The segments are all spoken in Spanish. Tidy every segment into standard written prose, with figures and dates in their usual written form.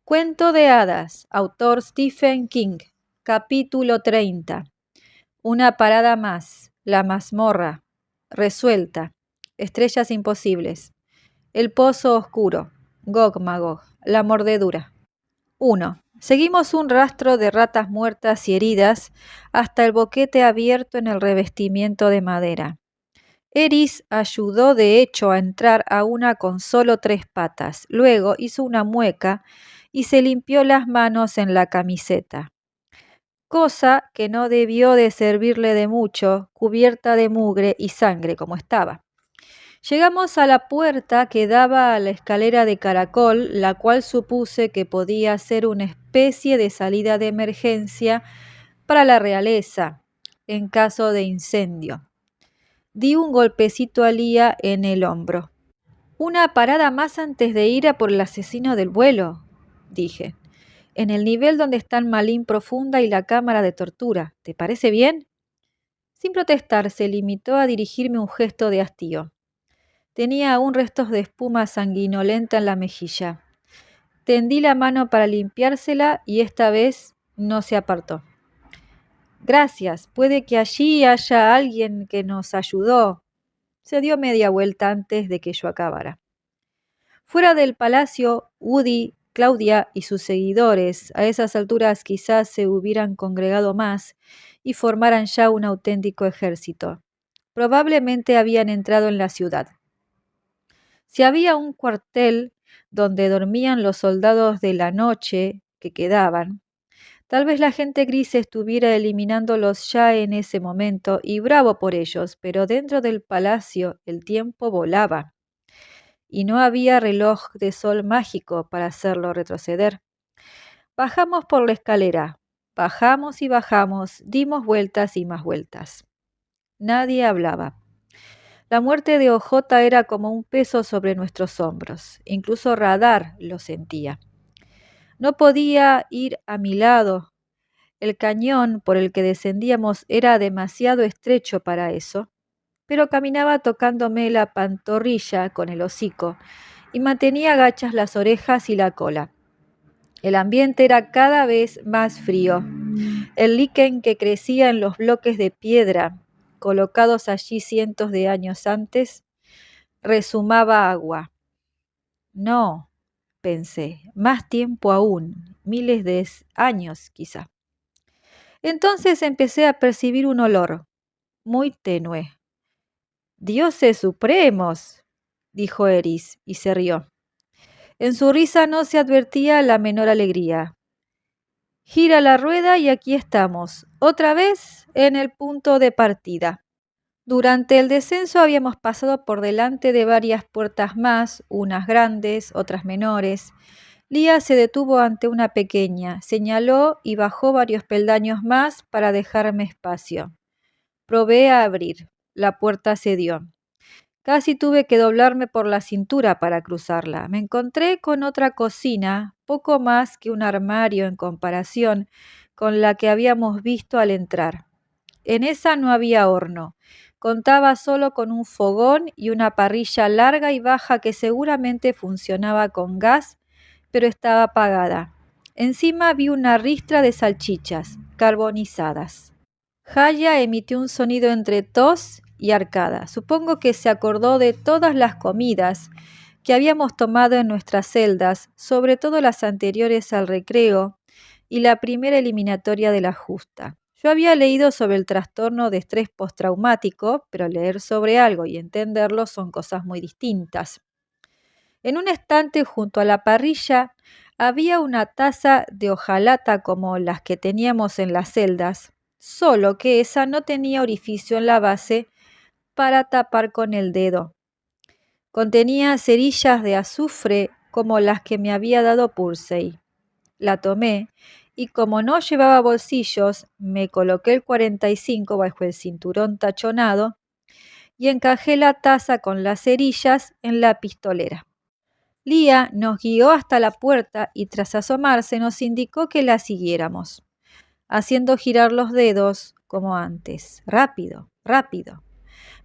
Cuento de hadas, autor Stephen King, capítulo 30. Una parada más, la mazmorra, resuelta, estrellas imposibles, el pozo oscuro, Gog Magog, la mordedura. 1. Seguimos un rastro de ratas muertas y heridas hasta el boquete abierto en el revestimiento de madera. Eris ayudó de hecho a entrar a una con solo 3 patas. Luego hizo una mueca y se limpió las manos en la camiseta, cosa que no debió de servirle de mucho, cubierta de mugre y sangre como estaba. Llegamos a la puerta que daba a la escalera de caracol, la cual supuse que podía ser una especie de salida de emergencia para la realeza en caso de incendio. Di un golpecito a Lía en el hombro. «Una parada más antes de ir a por el asesino del vuelo», dije, «en el nivel donde están Malín Profunda y la cámara de tortura. ¿Te parece bien?» Sin protestar, se limitó a dirigirme un gesto de hastío. Tenía aún restos de espuma sanguinolenta en la mejilla. Tendí la mano para limpiársela y esta vez no se apartó. «Gracias, puede que allí haya alguien que nos ayudó». Se dio media vuelta antes de que yo acabara. Fuera del palacio, Woody, Claudia y sus seguidores, a esas alturas quizás se hubieran congregado más y formaran ya un auténtico ejército. Probablemente habían entrado en la ciudad. Si había un cuartel donde dormían los soldados de la noche que quedaban, tal vez la gente gris estuviera eliminándolos ya en ese momento, y bravo por ellos, pero dentro del palacio el tiempo volaba, y no había reloj de sol mágico para hacerlo retroceder. Bajamos por la escalera, bajamos y bajamos, dimos vueltas y más vueltas. Nadie hablaba. La muerte de Ojota era como un peso sobre nuestros hombros, incluso Radar lo sentía. No podía ir a mi lado. El cañón por el que descendíamos era demasiado estrecho para eso, pero caminaba tocándome la pantorrilla con el hocico y mantenía agachas las orejas y la cola. El ambiente era cada vez más frío. El líquen que crecía en los bloques de piedra, colocados allí cientos de años antes, rezumaba agua. No, pensé, más tiempo aún, miles de años quizá. Entonces empecé a percibir un olor, muy tenue. «¡Dioses supremos!», dijo Eris, y se rió. En su risa no se advertía la menor alegría. «Gira la rueda y aquí estamos, otra vez en el punto de partida». Durante el descenso habíamos pasado por delante de varias puertas más, unas grandes, otras menores. Lía se detuvo ante una pequeña, señaló y bajó varios peldaños más para dejarme espacio. Probé a abrir. La puerta cedió. Casi tuve que doblarme por la cintura para cruzarla. Me encontré con otra cocina, poco más que un armario en comparación con la que habíamos visto al entrar. En esa no había horno. Contaba solo con un fogón y una parrilla larga y baja que seguramente funcionaba con gas, pero estaba apagada. Encima vi una ristra de salchichas, carbonizadas. Jaya emitió un sonido entre tos y arcada. Supongo que se acordó de todas las comidas que habíamos tomado en nuestras celdas, sobre todo las anteriores al recreo y la primera eliminatoria de la justa. Yo había leído sobre el trastorno de estrés postraumático, pero leer sobre algo y entenderlo son cosas muy distintas. En un estante junto a la parrilla había una taza de hojalata como las que teníamos en las celdas, solo que esa no tenía orificio en la base para tapar con el dedo. Contenía cerillas de azufre como las que me había dado Pursey. La tomé y como no llevaba bolsillos, me coloqué el 45 bajo el cinturón tachonado y encajé la taza con las cerillas en la pistolera. Lía nos guió hasta la puerta y tras asomarse nos indicó que la siguiéramos, haciendo girar los dedos como antes. Rápido, rápido.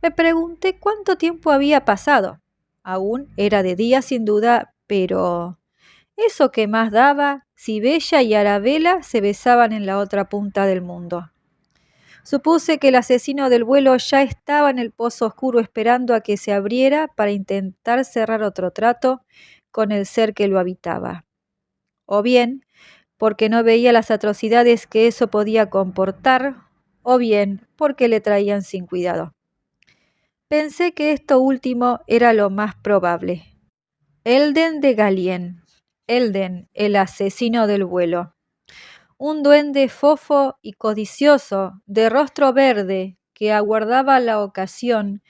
Me pregunté cuánto tiempo había pasado. Aún era de día sin duda, pero Eso que más daba si Bella y Arabella se besaban en la otra punta del mundo. Supuse que el asesino del vuelo ya estaba en el pozo oscuro esperando a que se abriera para intentar cerrar otro trato con el ser que lo habitaba. O bien, porque no veía las atrocidades que eso podía comportar, o bien porque le traían sin cuidado. Pensé que esto último era lo más probable. Elden de Galien, Elden, el asesino del vuelo. Un duende fofo y codicioso, de rostro verde, que aguardaba la ocasión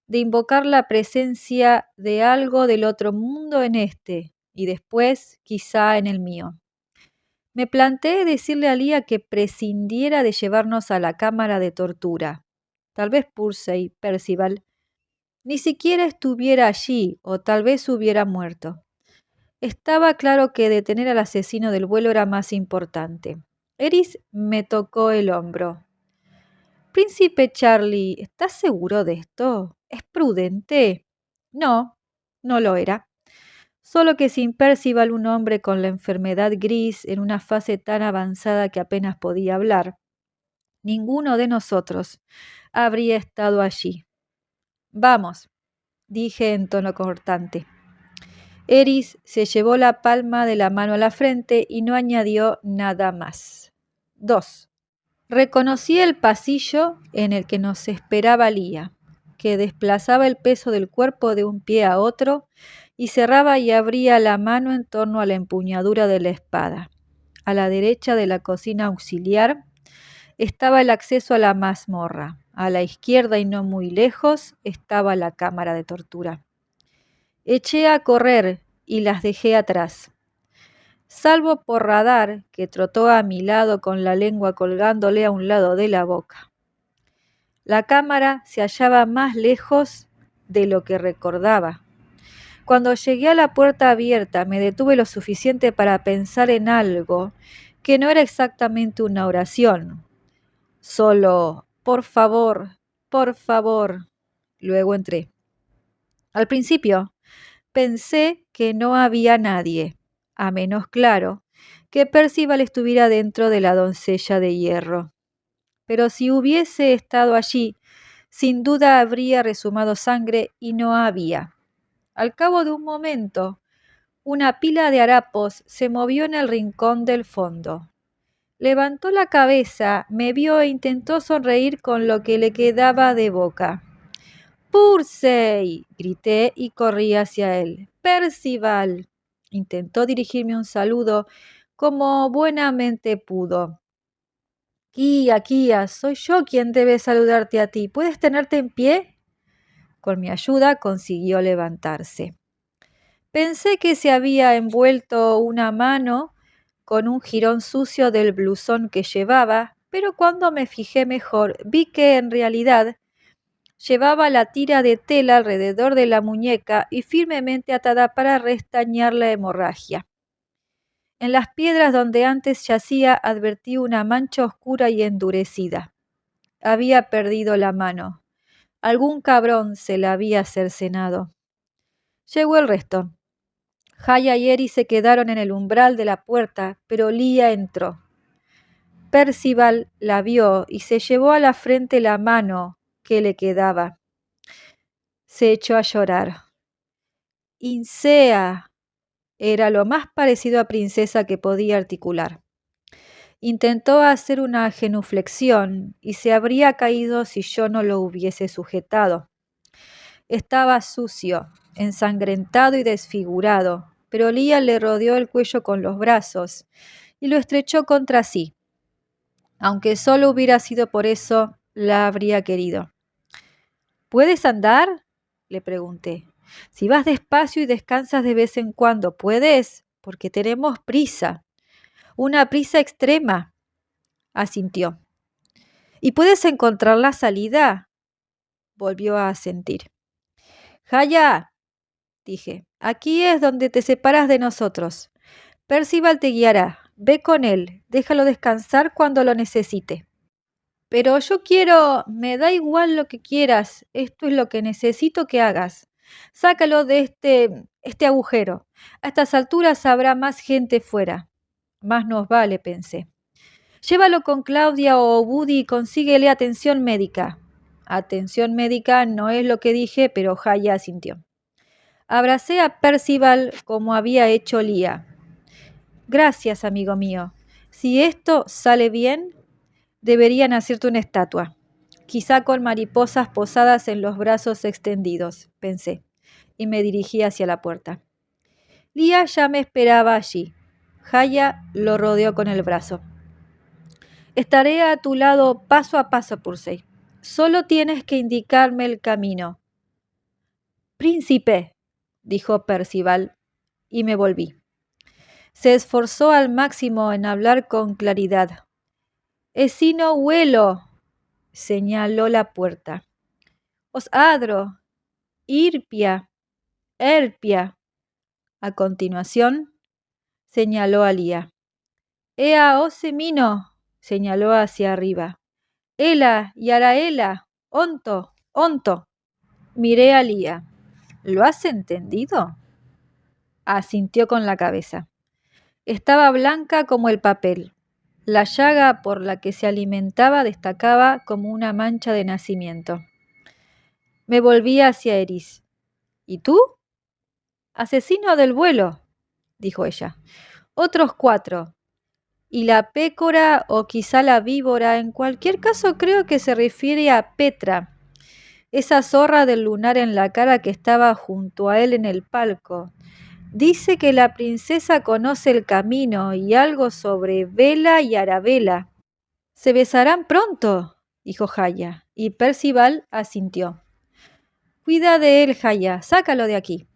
de invocar la presencia de algo del otro mundo en este, y después quizá en el mío. Me planteé decirle a Lía que prescindiera de llevarnos a la cámara de tortura. Tal vez Percival, ni siquiera estuviera allí, o tal vez hubiera muerto. Estaba claro que detener al asesino del vuelo era más importante. Eris me tocó el hombro. Príncipe Charlie, ¿estás seguro de esto? ¿Es prudente? No, no lo era. Solo que sin Percival, un hombre con la enfermedad gris en una fase tan avanzada que apenas podía hablar, ninguno de nosotros habría estado allí. Vamos, dije en tono cortante. Eris se llevó la palma de la mano a la frente y no añadió nada más. 2. Reconocí el pasillo en el que nos esperaba Lía, que desplazaba el peso del cuerpo de un pie a otro y cerraba y abría la mano en torno a la empuñadura de la espada. A la derecha de la cocina auxiliar estaba el acceso a la mazmorra. A la izquierda y no muy lejos estaba la cámara de tortura. Eché a correr y las dejé atrás. Salvo por Radar, que trotó a mi lado con la lengua colgándole a un lado de la boca. La cámara se hallaba más lejos de lo que recordaba. Cuando llegué a la puerta abierta, me detuve lo suficiente para pensar en algo que no era exactamente una oración. Solo, por favor, por favor. Luego entré. Al principio, pensé que no había nadie, a menos claro que Percival estuviera dentro de la doncella de hierro. Pero si hubiese estado allí, sin duda habría resumado sangre y no había. Al cabo de un momento, una pila de harapos se movió en el rincón del fondo. Levantó la cabeza, me vio e intentó sonreír con lo que le quedaba de boca. ¡Pursey! Grité y corrí hacia él. ¡Percival! Intentó dirigirme un saludo como buenamente pudo. Kia, soy yo quien debe saludarte a ti. ¿Puedes tenerte en pie? Con mi ayuda consiguió levantarse. Pensé que se había envuelto una mano con un jirón sucio del blusón que llevaba, pero cuando me fijé mejor vi que en realidad llevaba la tira de tela alrededor de la muñeca y firmemente atada para restañar la hemorragia. En las piedras donde antes yacía advertí una mancha oscura y endurecida. Había perdido la mano. Algún cabrón se la había cercenado. Llegó el resto. Haya y Eri se quedaron en el umbral de la puerta, pero Lía entró. Percival la vio y se llevó a la frente la mano que le quedaba. Se echó a llorar. Insea era lo más parecido a princesa que podía articular. Intentó hacer una genuflexión y se habría caído si yo no lo hubiese sujetado. Estaba sucio, ensangrentado y desfigurado, pero Lía le rodeó el cuello con los brazos y lo estrechó contra sí. Aunque solo hubiera sido por eso, la habría querido. ¿Puedes andar?, le pregunté. Si vas despacio y descansas de vez en cuando, ¿puedes? Porque tenemos prisa. Una prisa extrema, asintió. ¿Y puedes encontrar la salida? Volvió a asentir. Haya, dije, aquí es donde te separas de nosotros. Percival te guiará. Ve con él. Déjalo descansar cuando lo necesite. Pero yo quiero... Me da igual lo que quieras. Esto es lo que necesito que hagas. Sácalo de este agujero. A estas alturas habrá más gente fuera. Más nos vale, pensé. Llévalo con Claudia o Woody y consíguele atención médica. Atención médica no es lo que dije, pero Jaya asintió. Abracé a Percival como había hecho Lía. Gracias, amigo mío. Si esto sale bien, deberían hacerte una estatua. Quizá con mariposas posadas en los brazos extendidos, pensé, y me dirigí hacia la puerta. Lía ya me esperaba allí. Jaya lo rodeó con el brazo. Estaré a tu lado paso a paso, Pursey. Solo tienes que indicarme el camino. Príncipe, dijo Percival, y me volví. Se esforzó al máximo en hablar con claridad. Esino huelo, señaló la puerta. Os adro, irpia, erpia. A continuación, señaló a Lía. Ea ose mino, señaló hacia arriba. Ela y araela, onto, onto. Miré a Lía. ¿Lo has entendido? Asintió con la cabeza. Estaba blanca como el papel. La llaga por la que se alimentaba destacaba como una mancha de nacimiento. Me volví hacia Eris. ¿Y tú? Asesino del vuelo, dijo ella. Otros 4. Y la pécora o quizá la víbora, en cualquier caso creo que se refiere a Petra, esa zorra del lunar en la cara que estaba junto a él en el palco. Dice que la princesa conoce el camino y algo sobre Vela y Arabella. Se besarán pronto, dijo Jaya, y Percival asintió. Cuida de él, Jaya, sácalo de aquí.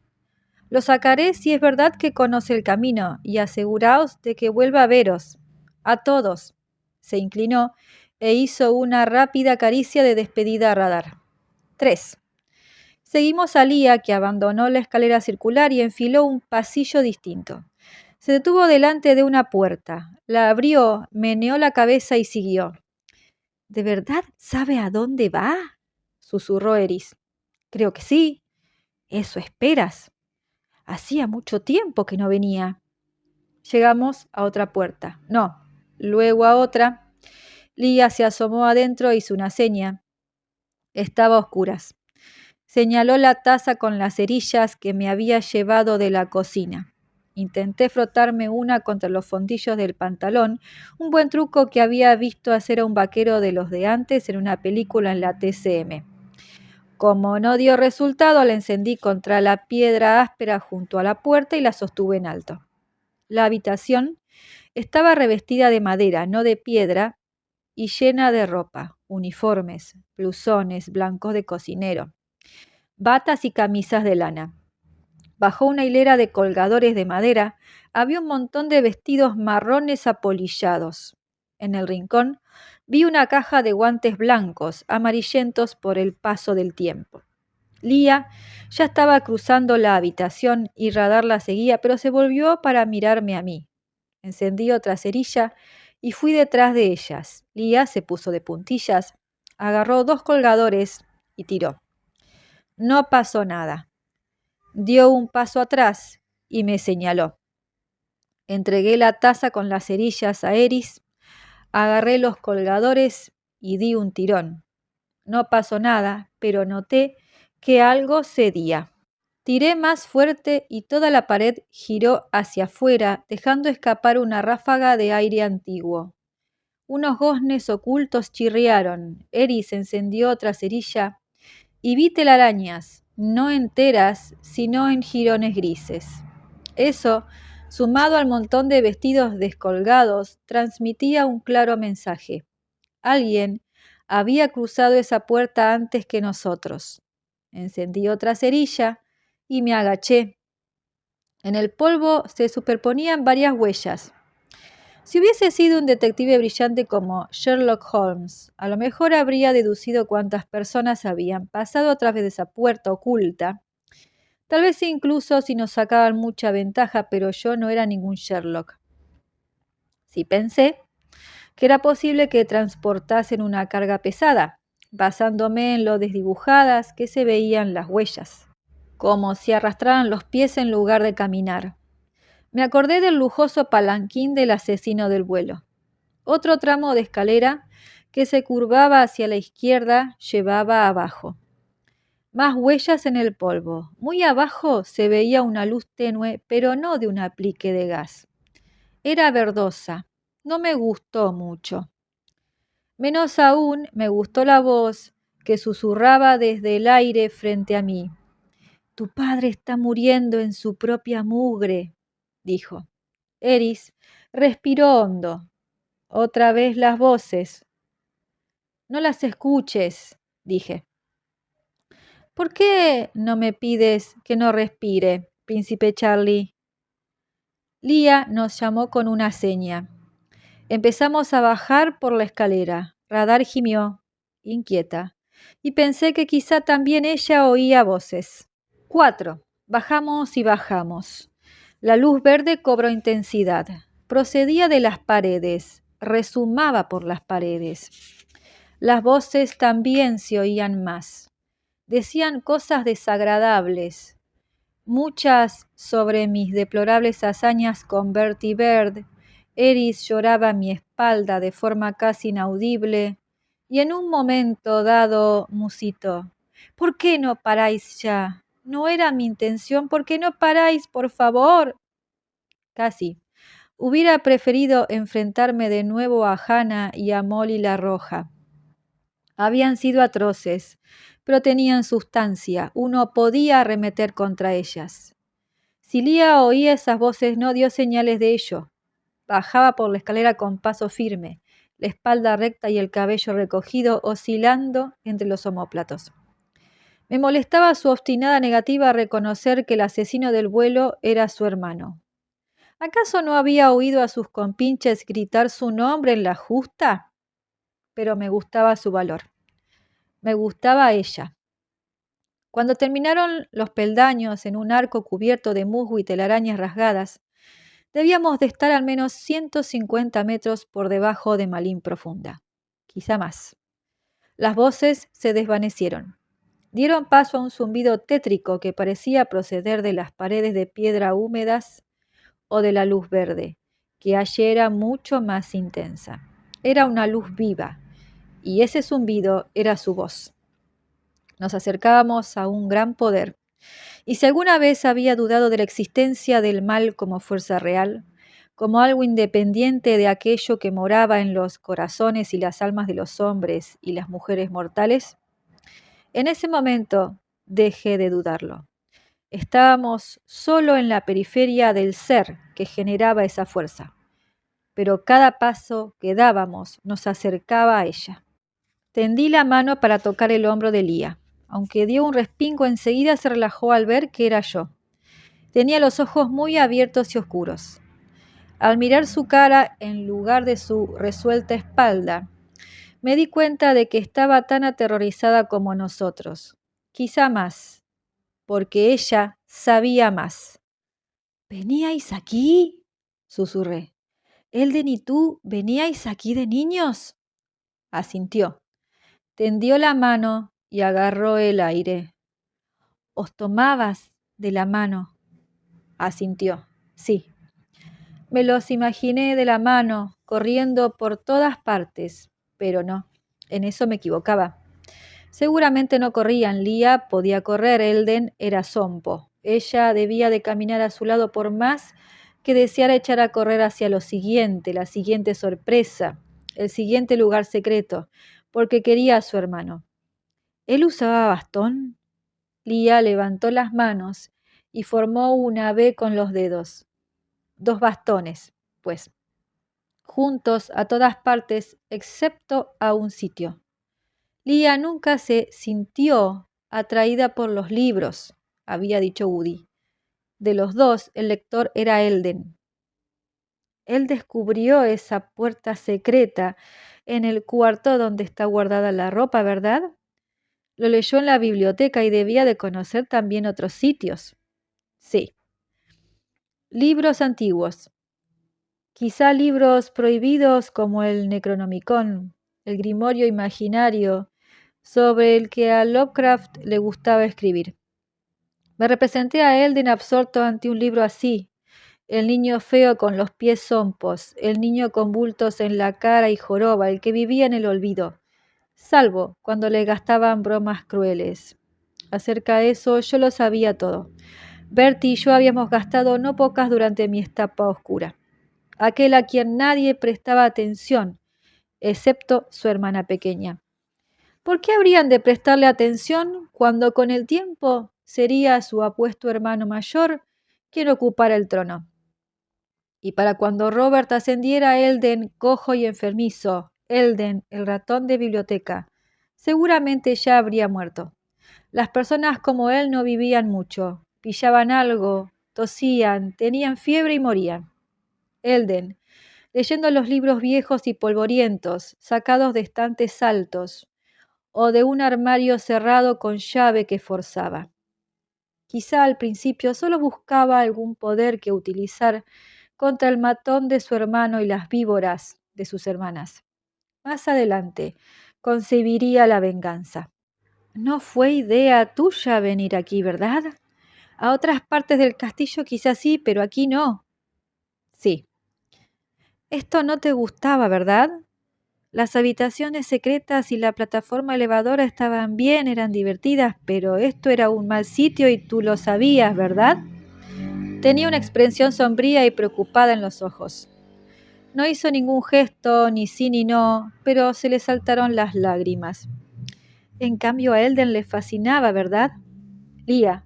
Lo sacaré si es verdad que conoce el camino, y aseguraos de que vuelva a veros. A todos. Se inclinó e hizo una rápida caricia de despedida a Radar. 3. Seguimos a Lía, que abandonó la escalera circular y enfiló un pasillo distinto. Se detuvo delante de una puerta. La abrió, meneó la cabeza y siguió. ¿De verdad sabe a dónde va? Susurró Eris. Creo que sí. Eso esperas. Hacía mucho tiempo que no venía. Llegamos a otra puerta. No, luego a otra. Lía se asomó adentro e hizo una seña. Estaba a oscuras. Señaló la taza con las cerillas que me había llevado de la cocina. Intenté frotarme una contra los fondillos del pantalón, un buen truco que había visto hacer a un vaquero de los de antes en una película en la TCM. Como no dio resultado, la encendí contra la piedra áspera junto a la puerta y la sostuve en alto. La habitación estaba revestida de madera, no de piedra, y llena de ropa, uniformes, blusones blancos de cocinero, batas y camisas de lana. Bajo una hilera de colgadores de madera había un montón de vestidos marrones apolillados. En el rincón vi una caja de guantes blancos, amarillentos por el paso del tiempo. Lía ya estaba cruzando la habitación y Radar la seguía, pero se volvió para mirarme a mí. Encendí otra cerilla y fui detrás de ellas. Lía se puso de puntillas, agarró 2 colgadores y tiró. No pasó nada. Dio un paso atrás y me señaló. Entregué la taza con las cerillas a Eris, agarré los colgadores y di un tirón. No pasó nada, pero noté que algo cedía. Tiré más fuerte y toda la pared giró hacia afuera, dejando escapar una ráfaga de aire antiguo. Unos goznes ocultos chirriaron. Eris encendió otra cerilla y vi telarañas, no enteras, sino en jirones grises. Eso, sumado al montón de vestidos descolgados, transmitía un claro mensaje. Alguien había cruzado esa puerta antes que nosotros. Encendí otra cerilla y me agaché. En el polvo se superponían varias huellas. Si hubiese sido un detective brillante como Sherlock Holmes, a lo mejor habría deducido cuántas personas habían pasado a través de esa puerta oculta. Tal vez incluso si nos sacaban mucha ventaja, pero yo no era ningún Sherlock. Sí pensé que era posible que transportasen una carga pesada, basándome en lo desdibujadas que se veían las huellas. como si arrastraran los pies en lugar de caminar. Me acordé del lujoso palanquín del asesino del vuelo. Otro tramo de escalera que se curvaba hacia la izquierda llevaba abajo. Más huellas en el polvo. Muy abajo se veía una luz tenue, pero no de un aplique de gas. Era verdosa. No me gustó mucho. Menos aún me gustó la voz que susurraba desde el aire frente a mí. Tu padre está muriendo en su propia mugre, dijo. Eris respiró hondo. Otra vez las voces. No las escuches, dije. ¿Por qué no me pides que no respire, príncipe Charlie? Lía nos llamó con una seña. Empezamos a bajar por la escalera. Radar gimió, inquieta, y pensé que quizá también ella oía voces. 4. Bajamos y bajamos. La luz verde cobró intensidad. Procedía de las paredes, resumaba por las paredes. Las voces también se oían más. Decían cosas desagradables, muchas sobre mis deplorables hazañas con Bertie Bird. Eris lloraba a mi espalda de forma casi inaudible, y en un momento dado musitó. ¿Por qué no paráis ya? No era mi intención. ¿Por qué no paráis, por favor? Casi. Hubiera preferido enfrentarme de nuevo a Hannah y a Molly la Roja. Habían sido atroces, pero tenían sustancia. Uno podía arremeter contra ellas. Si Lía oía esas voces, no dio señales de ello. Bajaba por la escalera con paso firme, la espalda recta y el cabello recogido, oscilando entre los omóplatos. Me molestaba su obstinada negativa a reconocer que el asesino del vuelo era su hermano. ¿Acaso no había oído a sus compinches gritar su nombre en la justa? Pero me gustaba su valor. Me gustaba ella. Cuando terminaron los peldaños en un arco cubierto de musgo y telarañas rasgadas, debíamos de estar al menos 150 metros por debajo de Malín Profunda, quizá más. Las voces se desvanecieron. Dieron paso a un zumbido tétrico que parecía proceder de las paredes de piedra húmedas o de la luz verde, que allí era mucho más intensa. Era una luz viva, y ese zumbido era su voz. Nos acercábamos a un gran poder, y si alguna vez había dudado de la existencia del mal como fuerza real, como algo independiente de aquello que moraba en los corazones y las almas de los hombres y las mujeres mortales, en ese momento dejé de dudarlo. Estábamos solo en la periferia del ser que generaba esa fuerza, pero cada paso que dábamos nos acercaba a ella. Tendí la mano para tocar el hombro de Lía. Aunque dio un respingo, enseguida se relajó al ver que era yo. Tenía los ojos muy abiertos y oscuros. Al mirar su cara en lugar de su resuelta espalda, me di cuenta de que estaba tan aterrorizada como nosotros. Quizá más, porque ella sabía más. ¿Veníais aquí? Susurré. ¿Elden y tú veníais aquí de niños? Asintió. Tendió la mano y agarró el aire. ¿Os tomabas de la mano? Asintió. Sí. Me los imaginé de la mano, corriendo por todas partes, pero no, en eso me equivocaba. Seguramente no corrían. Lía podía correr, Elden era zompo. Ella debía de caminar a su lado por más que deseara echar a correr hacia lo siguiente, la siguiente sorpresa, el siguiente lugar secreto, porque quería a su hermano. ¿Él usaba bastón? Lía levantó las manos y formó una V con los dedos. 2 bastones, pues, juntos a todas partes excepto a un sitio. Lía nunca se sintió atraída por los libros, había dicho Woody. De los dos, el lector era Elden. Él descubrió esa puerta secreta en el cuarto donde está guardada la ropa, ¿verdad? Lo leyó en la biblioteca y debía de conocer también otros sitios. Sí. Libros antiguos. Quizá libros prohibidos como el Necronomicon, el grimorio imaginario sobre el que a Lovecraft le gustaba escribir. Me representé a Elden absorto ante un libro así, el niño feo con los pies zompos, el niño con bultos en la cara y joroba, el que vivía en el olvido, salvo cuando le gastaban bromas crueles. Acerca de eso yo lo sabía todo. Bertie y yo habíamos gastado no pocas durante mi etapa oscura. Aquel a quien nadie prestaba atención, excepto su hermana pequeña. ¿Por qué habrían de prestarle atención cuando con el tiempo sería su apuesto hermano mayor quien ocupara el trono? Y para cuando Robert ascendiera, Elden, cojo y enfermizo, Elden, el ratón de biblioteca, seguramente ya habría muerto. Las personas como él no vivían mucho, pillaban algo, tosían, tenían fiebre y morían. Elden, leyendo los libros viejos y polvorientos, sacados de estantes altos, o de un armario cerrado con llave que forzaba. Quizá al principio solo buscaba algún poder que utilizar contra el matón de su hermano y las víboras de sus hermanas. Más adelante concebiría la venganza. No fue idea tuya venir aquí, ¿verdad? A otras partes del castillo quizás sí, pero aquí no. Sí. Esto no te gustaba, ¿verdad? Las habitaciones secretas y la plataforma elevadora estaban bien, eran divertidas, pero esto era un mal sitio y tú lo sabías, ¿verdad? Tenía una expresión sombría y preocupada en los ojos. No hizo ningún gesto, ni sí ni no, pero se le saltaron las lágrimas. En cambio a Elden le fascinaba, ¿verdad? Lía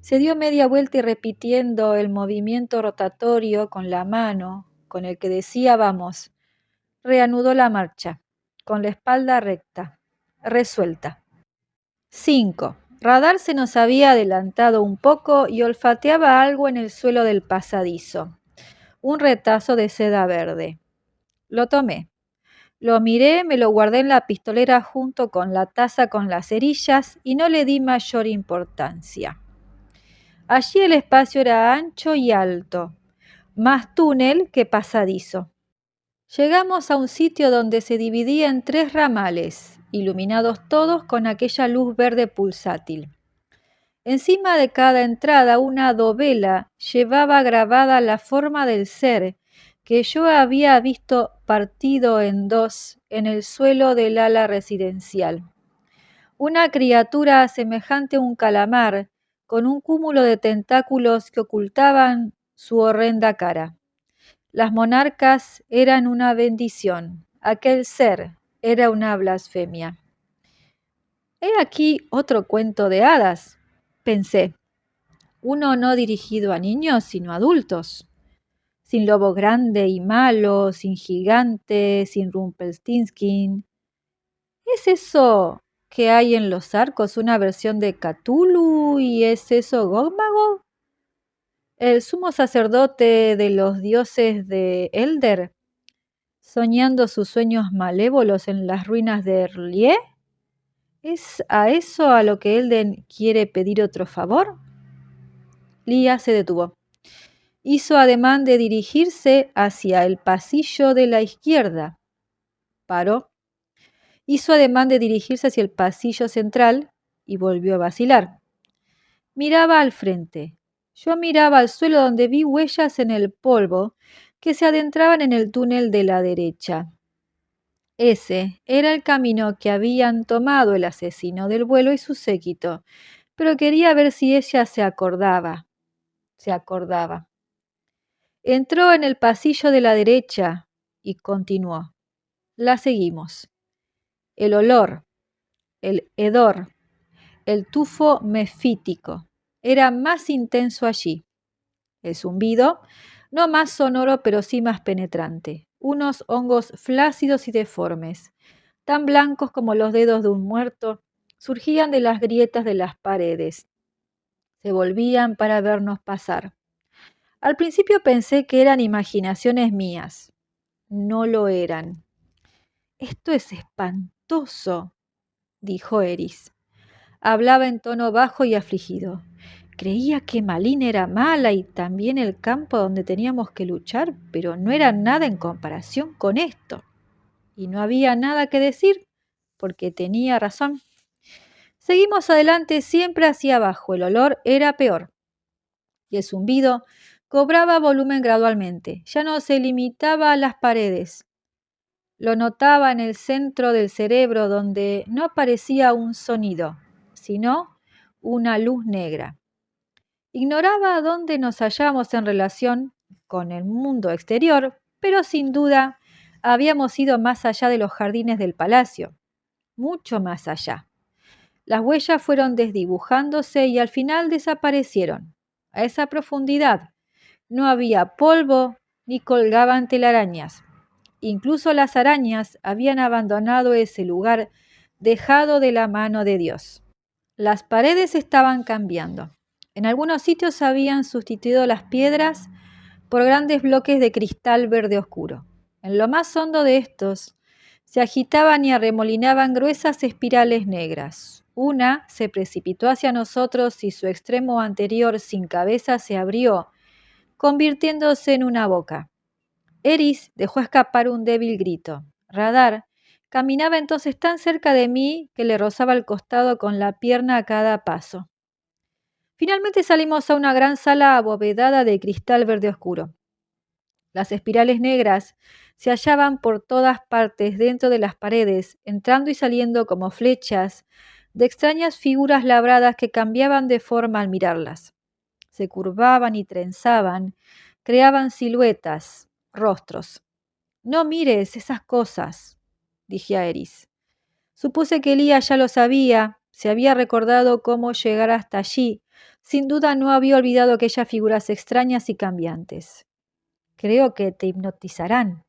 se dio media vuelta y repitiendo el movimiento rotatorio con la mano, con el que decía vamos, reanudó la marcha, con la espalda recta, resuelta. 5. Radar se nos había adelantado un poco y olfateaba algo en el suelo del pasadizo. Un retazo de seda verde. Lo tomé. Lo miré, me lo guardé en la pistolera junto con la taza con las cerillas y no le di mayor importancia. Allí el espacio era ancho y alto, más túnel que pasadizo. Llegamos a un sitio donde se dividía en 3 ramales, iluminados todos con aquella luz verde pulsátil. Encima de cada entrada una dovela llevaba grabada la forma del ser que yo había visto partido en 2 en el suelo del ala residencial. Una criatura semejante a un calamar, con un cúmulo de tentáculos que ocultaban su horrenda cara. Las monarcas eran una bendición, aquel ser era una blasfemia. He aquí otro cuento de hadas, pensé. Uno no dirigido a niños, sino a adultos. Sin lobo grande y malo, sin gigante, sin Rumpelstiltskin. ¿Es eso que hay en los arcos una versión de Cthulhu y es eso Gómago? ¿El sumo sacerdote de los dioses de Elder, soñando sus sueños malévolos en las ruinas de R'lyeh? ¿Es a eso a lo que Elden quiere pedir otro favor? Lía se detuvo. Hizo ademán de dirigirse hacia el pasillo de la izquierda. Paró. Hizo ademán de dirigirse hacia el pasillo central y volvió a vacilar. Miraba al frente. Yo miraba al suelo donde vi huellas en el polvo que se adentraban en el túnel de la derecha. Ese era el camino que habían tomado el asesino del vuelo y su séquito, pero quería ver si ella se acordaba. Se acordaba. Entró en el pasillo de la derecha y continuó. La seguimos. El olor, el hedor, el tufo mefítico era más intenso allí. El zumbido, no más sonoro pero sí más penetrante. Unos hongos flácidos y deformes, tan blancos como los dedos de un muerto, surgían de las grietas de las paredes. Se volvían para vernos pasar. Al principio pensé que eran imaginaciones mías. No lo eran. «Esto es espantoso», dijo Eris. Hablaba en tono bajo y afligido. Creía que Malín era mala y también el campo donde teníamos que luchar, pero no era nada en comparación con esto. Y no había nada que decir, porque tenía razón. Seguimos adelante siempre hacia abajo. El olor era peor y el zumbido cobraba volumen gradualmente. Ya no se limitaba a las paredes. Lo notaba en el centro del cerebro donde no aparecía un sonido, sino una luz negra. Ignoraba dónde nos hallamos en relación con el mundo exterior, pero sin duda habíamos ido más allá de los jardines del palacio, mucho más allá. Las huellas fueron desdibujándose y al final desaparecieron. A esa profundidad no había polvo ni colgaban telarañas. Incluso las arañas habían abandonado ese lugar dejado de la mano de Dios. Las paredes estaban cambiando. En algunos sitios habían sustituido las piedras por grandes bloques de cristal verde oscuro. En lo más hondo de estos se agitaban y arremolinaban gruesas espirales negras. Una se precipitó hacia nosotros y su extremo anterior sin cabeza se abrió, convirtiéndose en una boca. Eris dejó escapar un débil grito. Radar caminaba entonces tan cerca de mí que le rozaba el costado con la pierna a cada paso. Finalmente salimos a una gran sala abovedada de cristal verde oscuro. Las espirales negras se hallaban por todas partes dentro de las paredes, entrando y saliendo como flechas de extrañas figuras labradas que cambiaban de forma al mirarlas. Se curvaban y trenzaban, creaban siluetas, rostros. No mires esas cosas, dije a Eris. Supuse que Elías ya lo sabía, se había recordado cómo llegar hasta allí. Sin duda no había olvidado aquellas figuras extrañas y cambiantes. Creo que te hipnotizarán.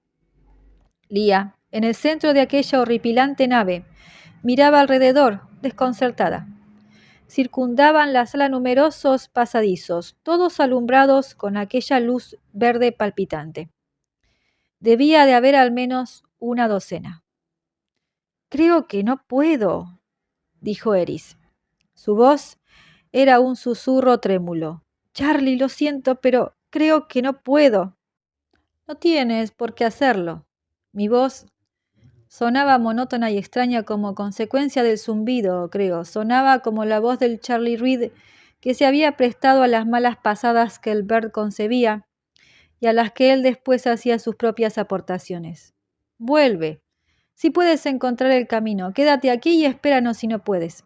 Lía, en el centro de aquella horripilante nave, miraba alrededor, desconcertada. Circundaban la sala numerosos pasadizos, todos alumbrados con aquella luz verde palpitante. Debía de haber al menos una docena. Creo que no puedo, dijo Eris. Su voz era un susurro trémulo. Charlie, lo siento, pero creo que no puedo. No tienes por qué hacerlo. Mi voz sonaba monótona y extraña como consecuencia del zumbido, creo. Sonaba como la voz del Charlie Reed que se había prestado a las malas pasadas que el Bird concebía y a las que él después hacía sus propias aportaciones. Vuelve. Si puedes encontrar el camino, quédate aquí y espéranos si no puedes.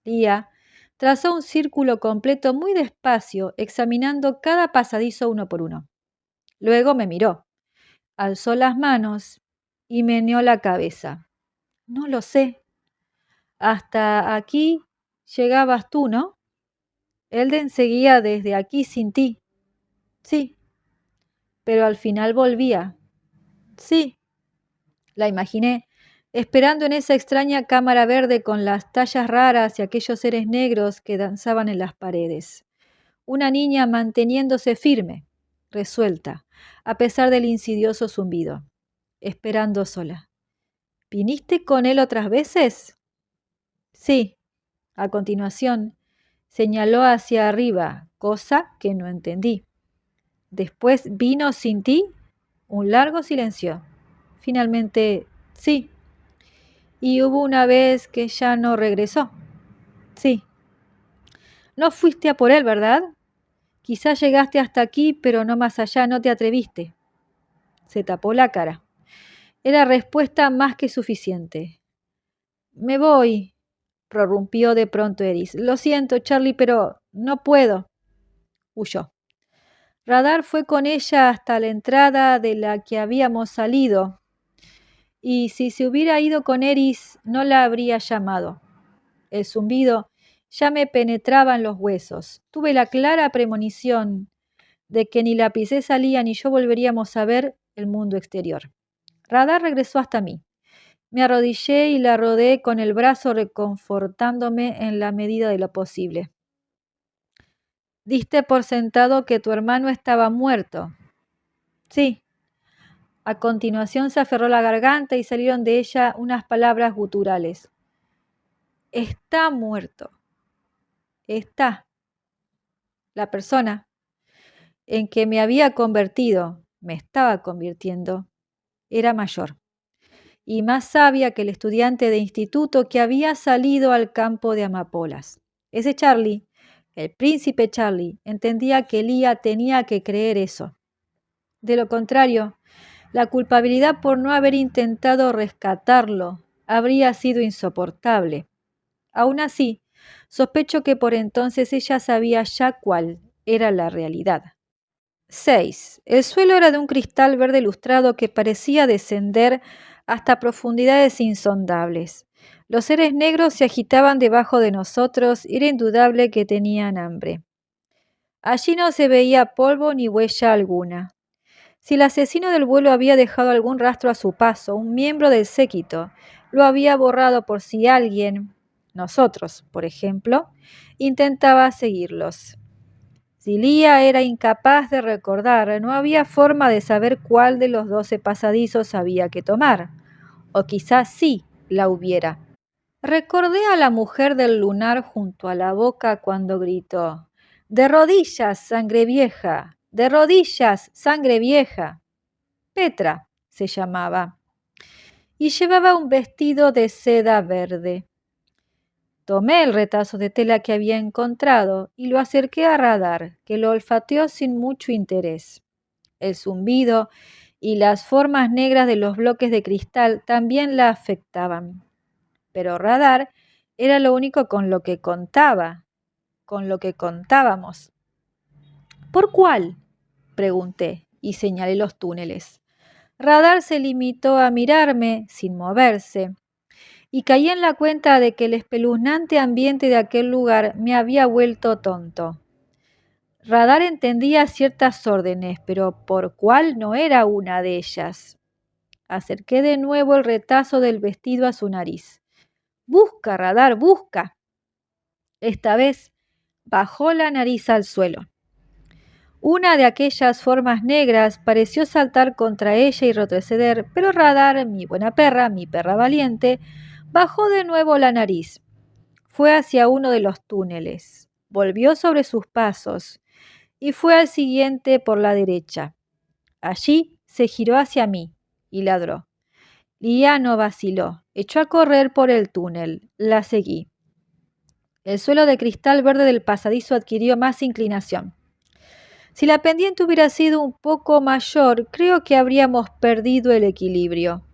Lía trazó un círculo completo muy despacio, examinando cada pasadizo uno por uno. Luego me miró, alzó las manos y meneó la cabeza. No lo sé. Hasta aquí llegabas tú, ¿no? Elden seguía desde aquí sin ti. Sí. Pero al final volvía. Sí. La imaginé, esperando en esa extraña cámara verde con las tallas raras y aquellos seres negros que danzaban en las paredes. Una niña manteniéndose firme, resuelta, a pesar del insidioso zumbido, esperando sola. ¿Viniste con él otras veces? Sí. A continuación, señaló hacia arriba, cosa que no entendí. Después vino sin ti. Un largo silencio. Finalmente, sí. Y hubo una vez que ya no regresó. Sí. No fuiste a por él, ¿verdad? Quizás llegaste hasta aquí, pero no más allá, no te atreviste. Se tapó la cara. Era respuesta más que suficiente. Me voy, prorrumpió de pronto Eris. Lo siento, Charlie, pero no puedo. Huyó. Radar fue con ella hasta la entrada de la que habíamos salido, y si se hubiera ido con Eris, no la habría llamado. El zumbido ya me penetraba en los huesos. Tuve la clara premonición de que ni la princesa Lía ni yo volveríamos a ver el mundo exterior. Radar regresó hasta mí. Me arrodillé y la rodeé con el brazo, reconfortándome en la medida de lo posible. Diste por sentado que tu hermano estaba muerto. Sí. A continuación se aferró la garganta y salieron de ella unas palabras guturales. Está muerto. Está. La persona en que me había convertido, me estaba convirtiendo, era mayor. y más sabia que el estudiante de instituto que había salido al campo de amapolas. Ese Charlie, el príncipe Charlie, entendía que Lía tenía que creer eso. De lo contrario, la culpabilidad por no haber intentado rescatarlo habría sido insoportable. Aún así, sospecho que por entonces ella sabía ya cuál era la realidad. 6. El suelo era de un cristal verde lustrado que parecía descender hasta profundidades insondables. Los seres negros se agitaban debajo de nosotros y era indudable que tenían hambre. Allí no se veía polvo ni huella alguna. Si el asesino del vuelo había dejado algún rastro a su paso, un miembro del séquito lo había borrado por si alguien, nosotros, por ejemplo, intentaba seguirlos. Si Lía era incapaz de recordar, no había forma de saber cuál de los 12 pasadizos había que tomar, o quizás sí la hubiera. Recordé a la mujer del lunar junto a la boca cuando gritó: «¡De rodillas, sangre vieja! ¡De rodillas, sangre vieja!». Petra se llamaba, y llevaba un vestido de seda verde. Tomé el retazo de tela que había encontrado y lo acerqué a Radar, que lo olfateó sin mucho interés. El zumbido y las formas negras de los bloques de cristal también la afectaban. Pero Radar era lo único con lo que contaba, con lo que contábamos. ¿Por cuál?, pregunté y señalé los túneles. Radar se limitó a mirarme sin moverse, y caí en la cuenta de que el espeluznante ambiente de aquel lugar me había vuelto tonto. Radar entendía ciertas órdenes, pero por cuál no era una de ellas. Acerqué de nuevo el retazo del vestido a su nariz. «Busca, Radar, busca». Esta vez bajó la nariz al suelo. Una de aquellas formas negras pareció saltar contra ella y retroceder, pero Radar, mi buena perra, mi perra valiente, bajó de nuevo la nariz. Fue hacia uno de los túneles, volvió sobre sus pasos y fue al siguiente por la derecha. Allí se giró hacia mí y ladró. Lía no vaciló, echó a correr por el túnel. La seguí. El suelo de cristal verde del pasadizo adquirió más inclinación. Si la pendiente hubiera sido un poco mayor, creo que habríamos perdido el equilibrio.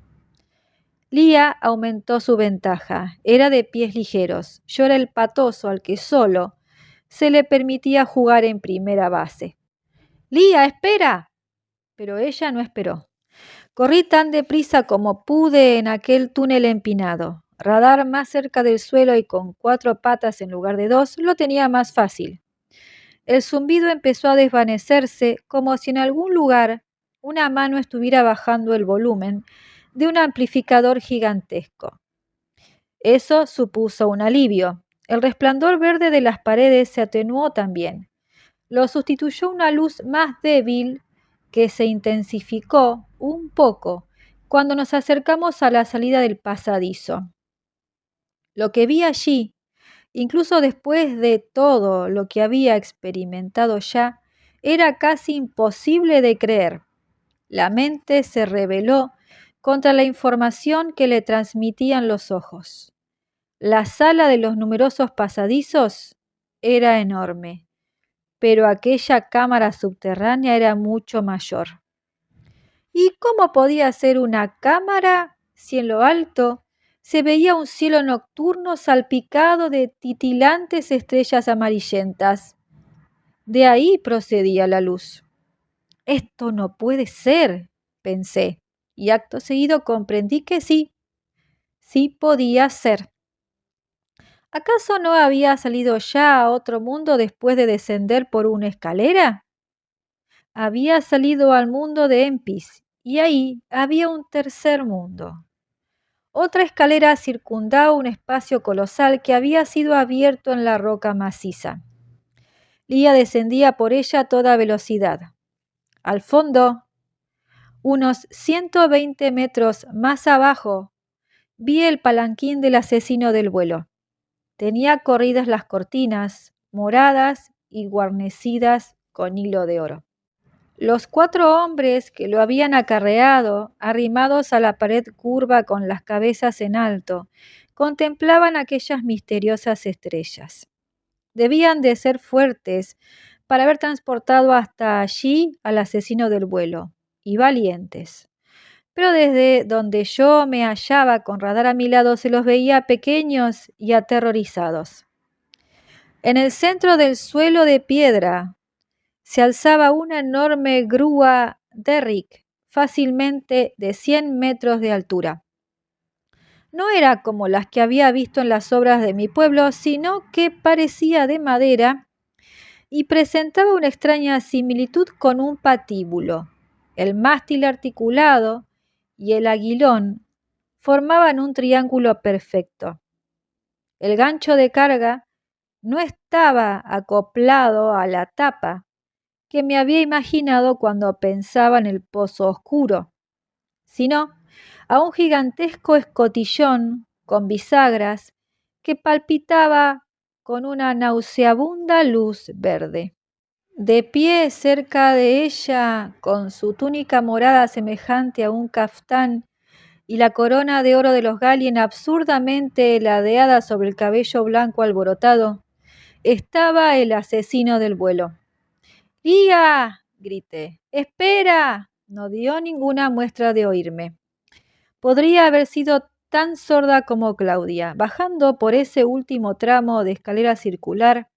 Lía aumentó su ventaja. Era de pies ligeros. Yo era el patoso al que solo se le permitía jugar en primera base. «¡Lía, espera!». Pero ella no esperó. Corrí tan deprisa como pude en aquel túnel empinado. Radar más cerca del suelo y con 4 patas en lugar de 2 lo tenía más fácil. El zumbido empezó a desvanecerse como si en algún lugar una mano estuviera bajando el volumen de un amplificador gigantesco. Eso supuso un alivio. El resplandor verde de las paredes se atenuó también. Lo sustituyó una luz más débil que se intensificó un poco cuando nos acercamos a la salida del pasadizo. Lo que vi allí, incluso después de todo lo que había experimentado ya, era casi imposible de creer. La mente se rebeló contra la información que le transmitían los ojos. La sala de los numerosos pasadizos era enorme, pero aquella cámara subterránea era mucho mayor. ¿Y cómo podía ser una cámara si en lo alto se veía un cielo nocturno salpicado de titilantes estrellas amarillentas? De ahí procedía la luz. «Esto no puede ser», pensé, y acto seguido comprendí que sí podía ser. ¿Acaso no había salido ya a otro mundo después de descender por una escalera? Había salido al mundo de Empis, y ahí había un tercer mundo. Otra escalera circundaba un espacio colosal que había sido abierto en la roca maciza. Lía descendía por ella a toda velocidad. Al fondo, unos 120 metros más abajo, vi el palanquín del asesino del vuelo. Tenía corridas las cortinas, moradas y guarnecidas con hilo de oro. Los 4 hombres que lo habían acarreado, arrimados a la pared curva con las cabezas en alto, contemplaban aquellas misteriosas estrellas. Debían de ser fuertes para haber transportado hasta allí al asesino del vuelo, y valientes. Pero desde donde yo me hallaba con radar a mi lado se los veía pequeños y aterrorizados. En el centro del suelo de piedra se alzaba una enorme grúa Derrick, fácilmente de 100 metros de altura. No era como las que había visto en las obras de mi pueblo, sino que parecía de madera y presentaba una extraña similitud con un patíbulo. El mástil articulado y el aguilón formaban un triángulo perfecto. El gancho de carga no estaba acoplado a la tapa que me había imaginado cuando pensaba en el pozo oscuro, sino a un gigantesco escotillón con bisagras que palpitaba con una nauseabunda luz verde. De pie cerca de ella, con su túnica morada semejante a un caftán y la corona de oro de los Galien absurdamente ladeada sobre el cabello blanco alborotado, estaba el asesino del vuelo. ¡Guía! Grité. ¡Espera! No dio ninguna muestra de oírme. Podría haber sido tan sorda como Claudia. Bajando por ese último tramo de escalera circular,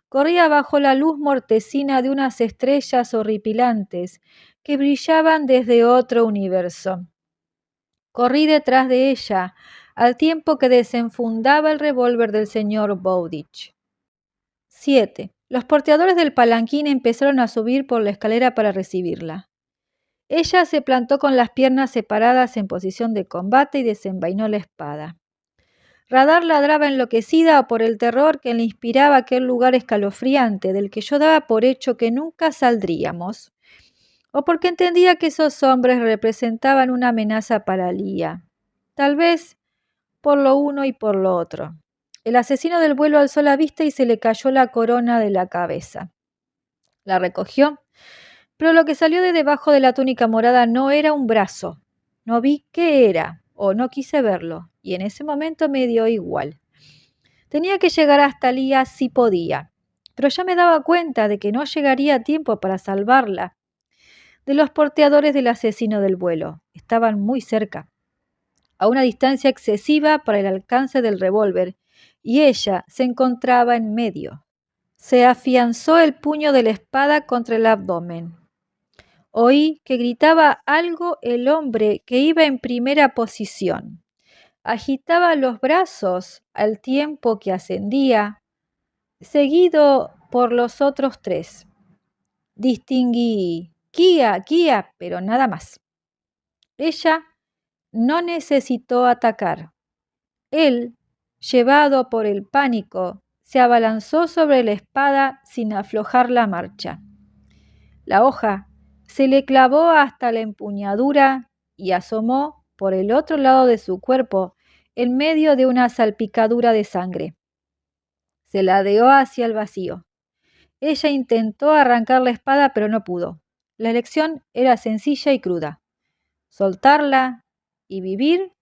corría bajo la luz mortecina de unas estrellas horripilantes que brillaban desde otro universo. Corrí detrás de ella, al tiempo que desenfundaba el revólver del señor Bowditch. 7. Los porteadores del palanquín empezaron a subir por la escalera para recibirla. Ella se plantó con las piernas separadas en posición de combate y desenvainó la espada. Radar ladraba enloquecida por el terror que le inspiraba aquel lugar escalofriante del que yo daba por hecho que nunca saldríamos, o porque entendía que esos hombres representaban una amenaza para Lía. Tal vez por lo uno y por lo otro. El asesino del vuelo alzó la vista y se le cayó la corona de la cabeza. La recogió, pero lo que salió de debajo de la túnica morada no era un brazo. No vi qué era, o no quise verlo, y en ese momento me dio igual. Tenía que llegar hasta Lía si podía, pero ya me daba cuenta de que no llegaría a tiempo para salvarla de los porteadores del asesino del vuelo. Estaban muy cerca, a una distancia excesiva para el alcance del revólver, y ella se encontraba en medio. Se afianzó el puño de la espada contra el abdomen. Oí que gritaba algo el hombre que iba en primera posición. Agitaba los brazos al tiempo que ascendía, seguido por los otros 3. Distinguí Kia, Kia, pero nada más. Ella no necesitó atacar. Él, llevado por el pánico, se abalanzó sobre la espada sin aflojar la marcha. La hoja se le clavó hasta la empuñadura y asomó por el otro lado de su cuerpo en medio de una salpicadura de sangre. Se ladeó hacia el vacío. Ella intentó arrancar la espada, pero no pudo. La elección era sencilla y cruda: soltarla y vivir,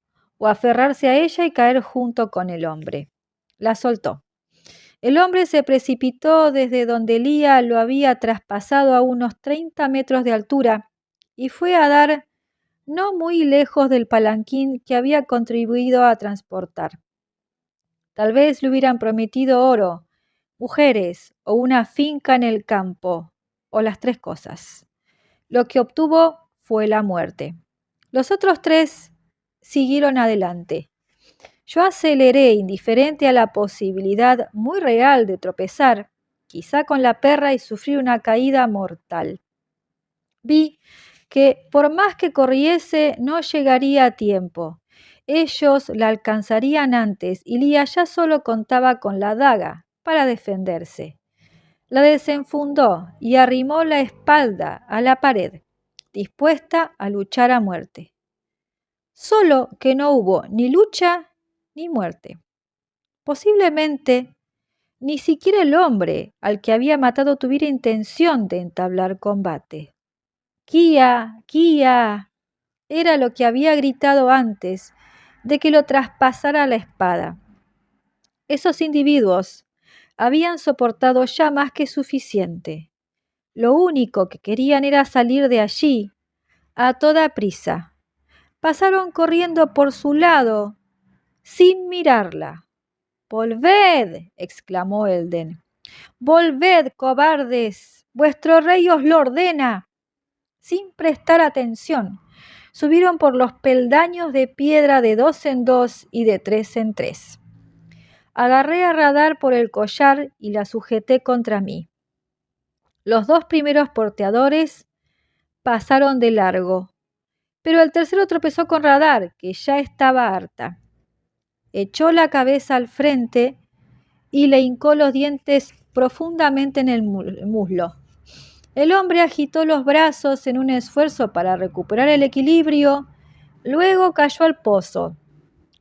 o aferrarse a ella y caer junto con el hombre. La soltó. El hombre se precipitó desde donde Lía lo había traspasado a unos 30 metros de altura y fue a dar no muy lejos del palanquín que había contribuido a transportar. Tal vez le hubieran prometido oro, mujeres o una finca en el campo, o las 3 cosas. Lo que obtuvo fue la muerte. Los otros 3 siguieron adelante. Yo aceleré, indiferente a la posibilidad muy real de tropezar, quizá con la perra, y sufrir una caída mortal. Vi que por más que corriese no llegaría a tiempo. Ellos la alcanzarían antes y Lía ya solo contaba con la daga para defenderse. La desenfundó y arrimó la espalda a la pared, dispuesta a luchar a muerte. Solo que no hubo ni lucha ni muerte. Posiblemente ni siquiera el hombre al que había matado tuviera intención de entablar combate. Kia, Kia, era lo que había gritado antes de que lo traspasara la espada. Esos individuos habían soportado ya más que suficiente. Lo único que querían era salir de allí a toda prisa. Pasaron corriendo por su lado, sin mirarla. «¡Volved!», exclamó Elden. «¡Volved, cobardes! Vuestro rey os lo ordena». Sin prestar atención, subieron por los peldaños de piedra de 2 en 2 y de 3 en 3. Agarré a Radar por el collar y la sujeté contra mí. Los 2 primeros porteadores pasaron de largo, pero el tercero tropezó con Radar, que ya estaba harta. Echó la cabeza al frente y le hincó los dientes profundamente en el muslo. El hombre agitó los brazos en un esfuerzo para recuperar el equilibrio, luego cayó al pozo,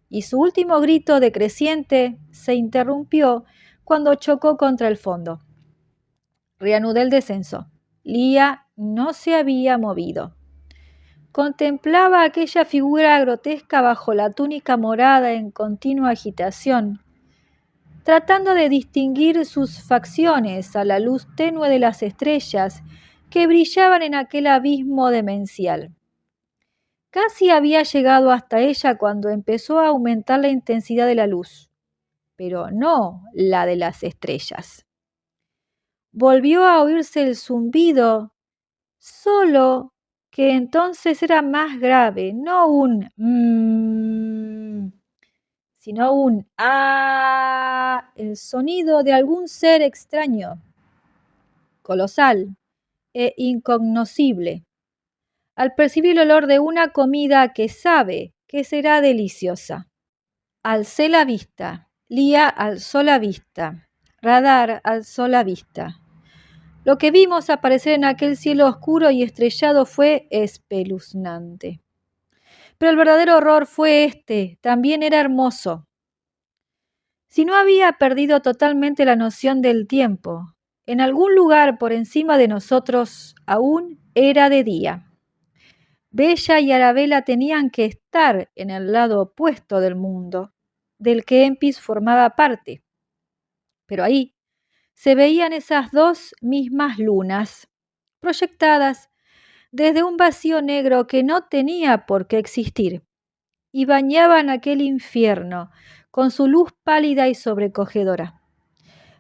y su último grito decreciente se interrumpió cuando chocó contra el fondo. Reanudé el descenso. Lía no se había movido. Contemplaba aquella figura grotesca bajo la túnica morada en continua agitación, tratando de distinguir sus facciones a la luz tenue de las estrellas que brillaban en aquel abismo demencial. Casi había llegado hasta ella cuando empezó a aumentar la intensidad de la luz, pero no la de las estrellas. Volvió a oírse el zumbido, solo que entonces era más grave, no un sino un «ah», el sonido de algún ser extraño, colosal e incognoscible. Al percibir el olor de una comida que sabe que será deliciosa. Alcé la vista. Lía alzó la vista. Radar alzó la vista. Lo que vimos aparecer en aquel cielo oscuro y estrellado fue espeluznante. Pero el verdadero horror fue este, también era hermoso. Si no había perdido totalmente la noción del tiempo, en algún lugar por encima de nosotros aún era de día. Bella y Arabella tenían que estar en el lado opuesto del mundo, del que Empis formaba parte. Pero ahí se veían esas 2 mismas lunas, proyectadas desde un vacío negro que no tenía por qué existir, y bañaban aquel infierno con su luz pálida y sobrecogedora.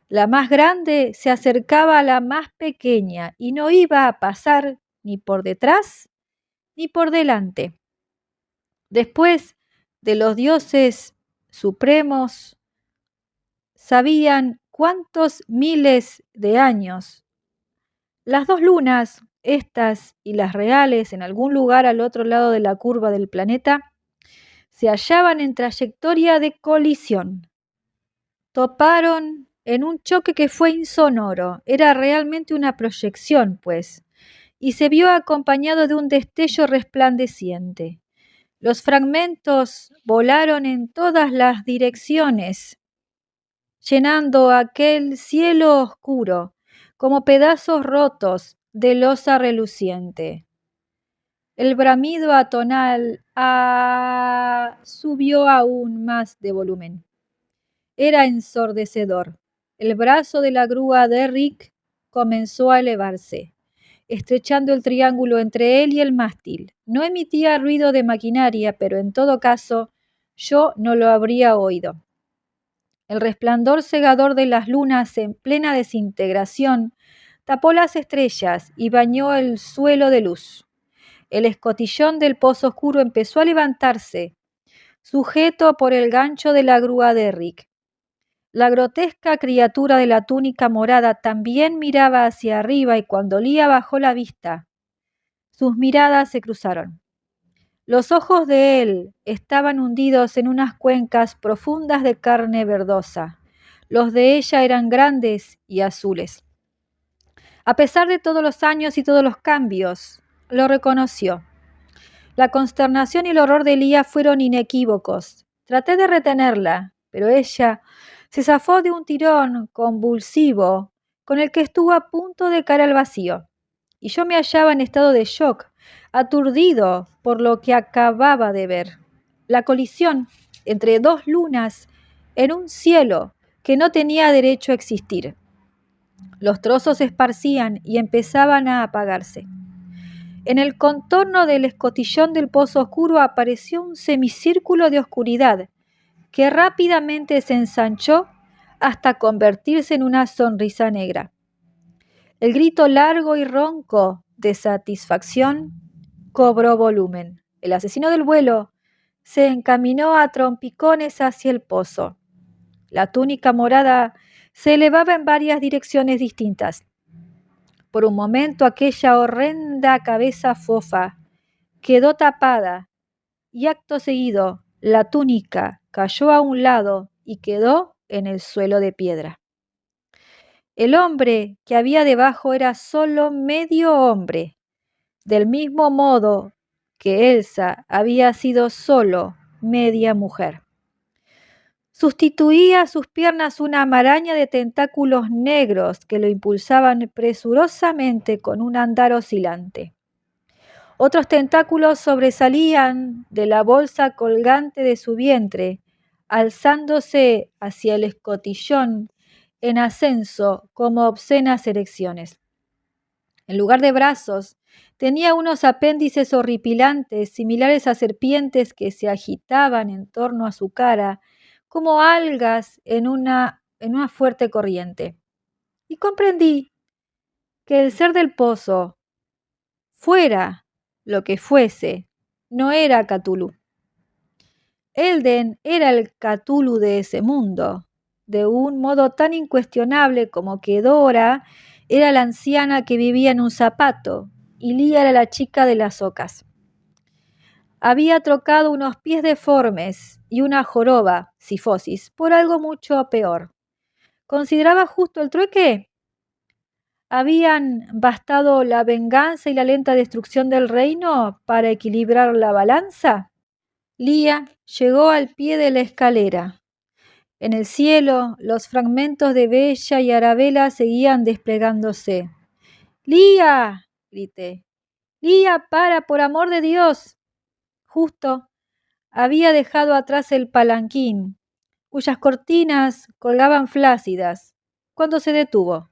La más grande se acercaba a la más pequeña y no iba a pasar ni por detrás ni por delante. Después de los dioses supremos, sabían cuántos miles de años. Las 2 lunas, estas y las reales, en algún lugar al otro lado de la curva del planeta, se hallaban en trayectoria de colisión. Toparon en un choque que fue insonoro, era realmente una proyección, pues, y se vio acompañado de un destello resplandeciente. Los fragmentos volaron en todas las direcciones, llenando aquel cielo oscuro como pedazos rotos de losa reluciente. El bramido atonal subió aún más de volumen. Era ensordecedor. El brazo de la grúa de Rick comenzó a elevarse, estrechando el triángulo entre él y el mástil. No emitía ruido de maquinaria, pero en todo caso yo no lo habría oído. El resplandor cegador de las lunas en plena desintegración tapó las estrellas y bañó el suelo de luz. El escotillón del pozo oscuro empezó a levantarse, sujeto por el gancho de la grúa de Rick. La grotesca criatura de la túnica morada también miraba hacia arriba y cuando Lía bajó la vista, sus miradas se cruzaron. Los ojos de él estaban hundidos en unas cuencas profundas de carne verdosa. Los de ella eran grandes y azules. A pesar de todos los años y todos los cambios, lo reconoció. La consternación y el horror de Lía fueron inequívocos. Traté de retenerla, pero ella se zafó de un tirón convulsivo con el que estuvo a punto de caer al vacío. y yo me hallaba en estado de shock, aturdido por lo que acababa de ver. La colisión entre dos lunas en un cielo que no tenía derecho a existir. Los trozos se esparcían y empezaban a apagarse. En el contorno del escotillón del pozo oscuro apareció un semicírculo de oscuridad que rápidamente se ensanchó hasta convertirse en una sonrisa negra. El grito largo y ronco de satisfacción cobró volumen. El asesino del vuelo se encaminó a trompicones hacia el pozo. La túnica morada se elevaba en varias direcciones distintas. Por un momento aquella horrenda cabeza fofa quedó tapada y acto seguido la túnica cayó a un lado y quedó en el suelo de piedra. El hombre que había debajo era solo medio hombre, del mismo modo que Elsa había sido solo media mujer. Sustituía a sus piernas una maraña de tentáculos negros que lo impulsaban presurosamente con un andar oscilante. Otros tentáculos sobresalían de la bolsa colgante de su vientre, alzándose hacia el escotillón en ascenso como obscenas erecciones. En lugar de brazos, tenía unos apéndices horripilantes similares a serpientes que se agitaban en torno a su cara como algas en una fuerte corriente. Y comprendí que el ser del pozo, fuera lo que fuese, no era Cthulhu. Elden era el Cthulhu de ese mundo, de un modo tan incuestionable como que Dora era la anciana que vivía en un zapato y Lía era la chica de las ocas. Había trocado unos pies deformes y una joroba, sifosis, por algo mucho peor. ¿Consideraba justo el trueque? ¿Habían bastado la venganza y la lenta destrucción del reino para equilibrar la balanza? Lía llegó al pie de la escalera. En el cielo, los fragmentos de Bella y Arabella seguían desplegándose. ¡Lía!, grité. ¡Lía, para, por amor de Dios! Justo había dejado atrás el palanquín, cuyas cortinas colgaban flácidas, cuando se detuvo.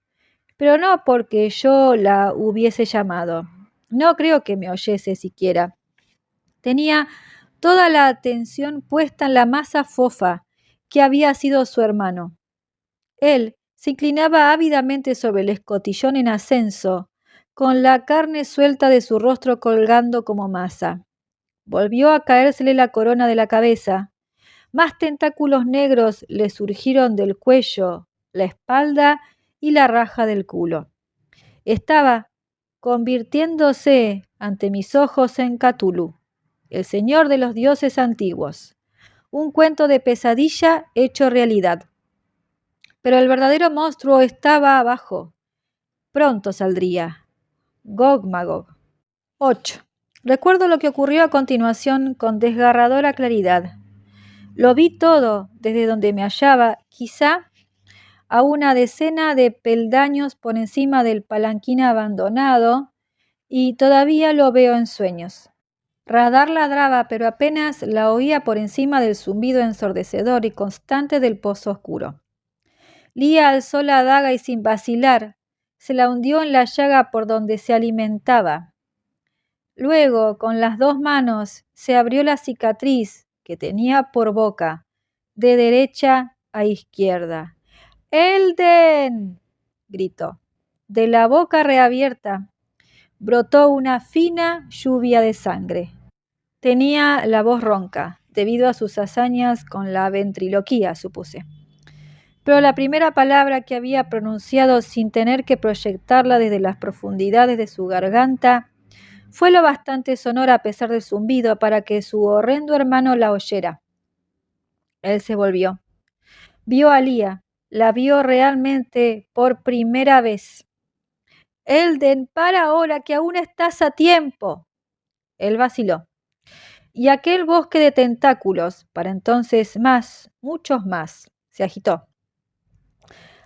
Pero no porque yo la hubiese llamado. No creo que me oyese siquiera. Tenía toda la atención puesta en la masa fofa que había sido su hermano. Él se inclinaba ávidamente sobre el escotillón en ascenso, con la carne suelta de su rostro colgando como masa. Volvió a caérsele la corona de la cabeza. Más tentáculos negros le surgieron del cuello, la espalda y la raja del culo. Estaba convirtiéndose ante mis ojos en Cthulhu, el señor de los dioses antiguos, un cuento de pesadilla hecho realidad. Pero el verdadero monstruo estaba abajo. Pronto saldría. Gog Magog. 8. Recuerdo lo que ocurrió a continuación con desgarradora claridad. Lo vi todo desde donde me hallaba, quizá a una decena de peldaños por encima del palanquín abandonado, y todavía lo veo en sueños. Radar ladraba, pero apenas la oía por encima del zumbido ensordecedor y constante del pozo oscuro. Lía alzó la daga y sin vacilar se la hundió en la llaga por donde se alimentaba. Luego, con las dos manos, se abrió la cicatriz que tenía por boca, de derecha a izquierda. ¡Elden!, gritó. De la boca reabierta brotó una fina lluvia de sangre. Tenía la voz ronca, debido a sus hazañas con la ventriloquía, supuse. Pero la primera palabra que había pronunciado sin tener que proyectarla desde las profundidades de su garganta fue lo bastante sonora a pesar del zumbido para que su horrendo hermano la oyera. Él se volvió. Vio a Lía, la vio realmente por primera vez. Elden, para ahora, que aún estás a tiempo. Él vaciló. Y aquel bosque de tentáculos, para entonces más, muchos más, se agitó.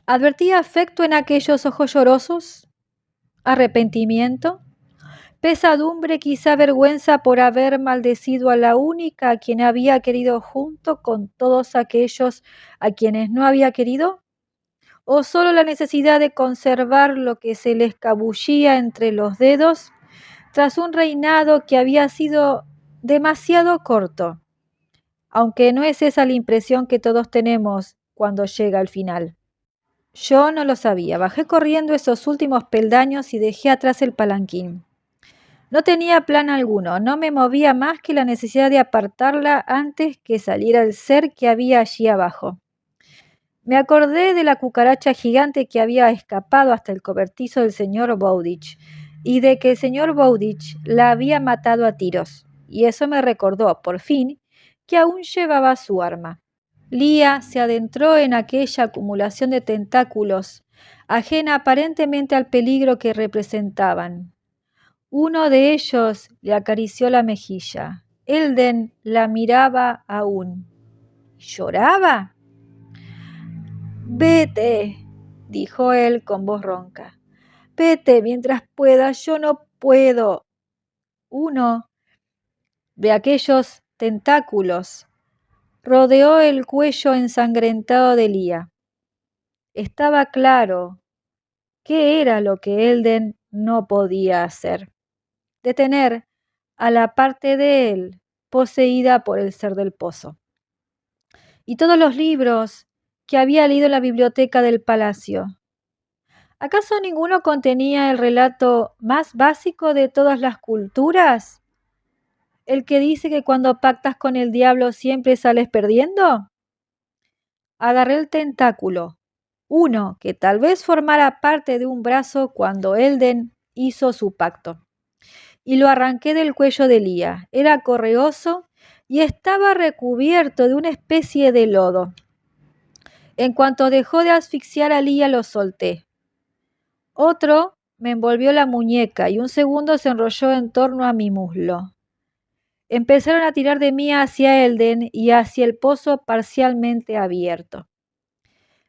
¿Advertía afecto en aquellos ojos llorosos? ¿Arrepentimiento? ¿Pesadumbre, quizá vergüenza por haber maldecido a la única a quien había querido junto con todos aquellos a quienes no había querido? ¿O solo la necesidad de conservar lo que se le escabullía entre los dedos tras un reinado que había sido demasiado corto? Aunque no es esa la impresión que todos tenemos cuando llega el final. Yo no lo sabía. Bajé corriendo esos últimos peldaños y dejé atrás el palanquín. No tenía plan alguno, no me movía más que la necesidad de apartarla antes que saliera el ser que había allí abajo. Me acordé de la cucaracha gigante que había escapado hasta el cobertizo del señor Bowditch y de que el señor Bowditch la había matado a tiros, y eso me recordó, por fin, que aún llevaba su arma. Leah se adentró en aquella acumulación de tentáculos, ajena aparentemente al peligro que representaban. Uno de ellos le acarició la mejilla. Elden la miraba aún. ¿Lloraba? Vete, dijo él con voz ronca. Vete mientras puedas, yo no puedo. Uno de aquellos tentáculos rodeó el cuello ensangrentado de Leah. Estaba claro qué era lo que Elden no podía hacer. Detener a la parte de él poseída por el ser del pozo. Y todos los libros que había leído en la biblioteca del palacio. ¿Acaso ninguno contenía el relato más básico de todas las culturas? ¿El que dice que cuando pactas con el diablo siempre sales perdiendo? Agarré el tentáculo, uno que tal vez formara parte de un brazo cuando Elden hizo su pacto, y lo arranqué del cuello de Leah. Era correoso y estaba recubierto de una especie de lodo. En cuanto dejó de asfixiar a Leah, lo solté. Otro me envolvió la muñeca y un segundo se enrolló en torno a mi muslo. Empezaron a tirar de mí hacia Elden y hacia el pozo parcialmente abierto.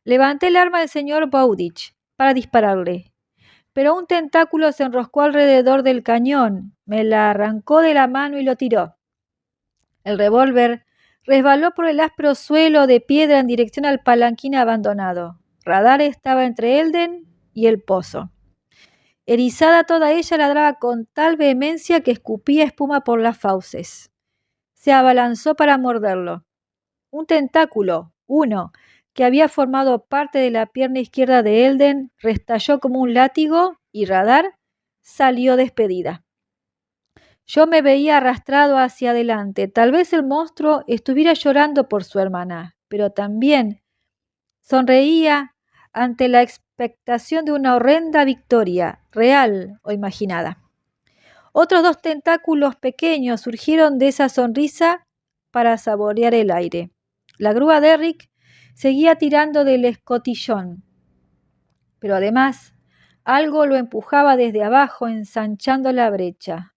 Levanté el arma del señor Bowditch para dispararle, pero un tentáculo se enroscó alrededor del cañón, me la arrancó de la mano y lo tiró. El revólver resbaló por el áspero suelo de piedra en dirección al palanquín abandonado. Radar estaba entre Elden y el pozo. Erizada toda ella, ladraba con tal vehemencia que escupía espuma por las fauces. Se abalanzó para morderlo. Un tentáculo, uno, que había formado parte de la pierna izquierda de Elden, restalló como un látigo y Radar salió despedida. Yo me veía arrastrado hacia adelante. Tal vez el monstruo estuviera llorando por su hermana, pero también sonreía ante la expectación de una horrenda victoria, real o imaginada. Otros dos tentáculos pequeños surgieron de esa sonrisa para saborear el aire. La grúa de Eric seguía tirando del escotillón, pero además algo lo empujaba desde abajo, ensanchando la brecha.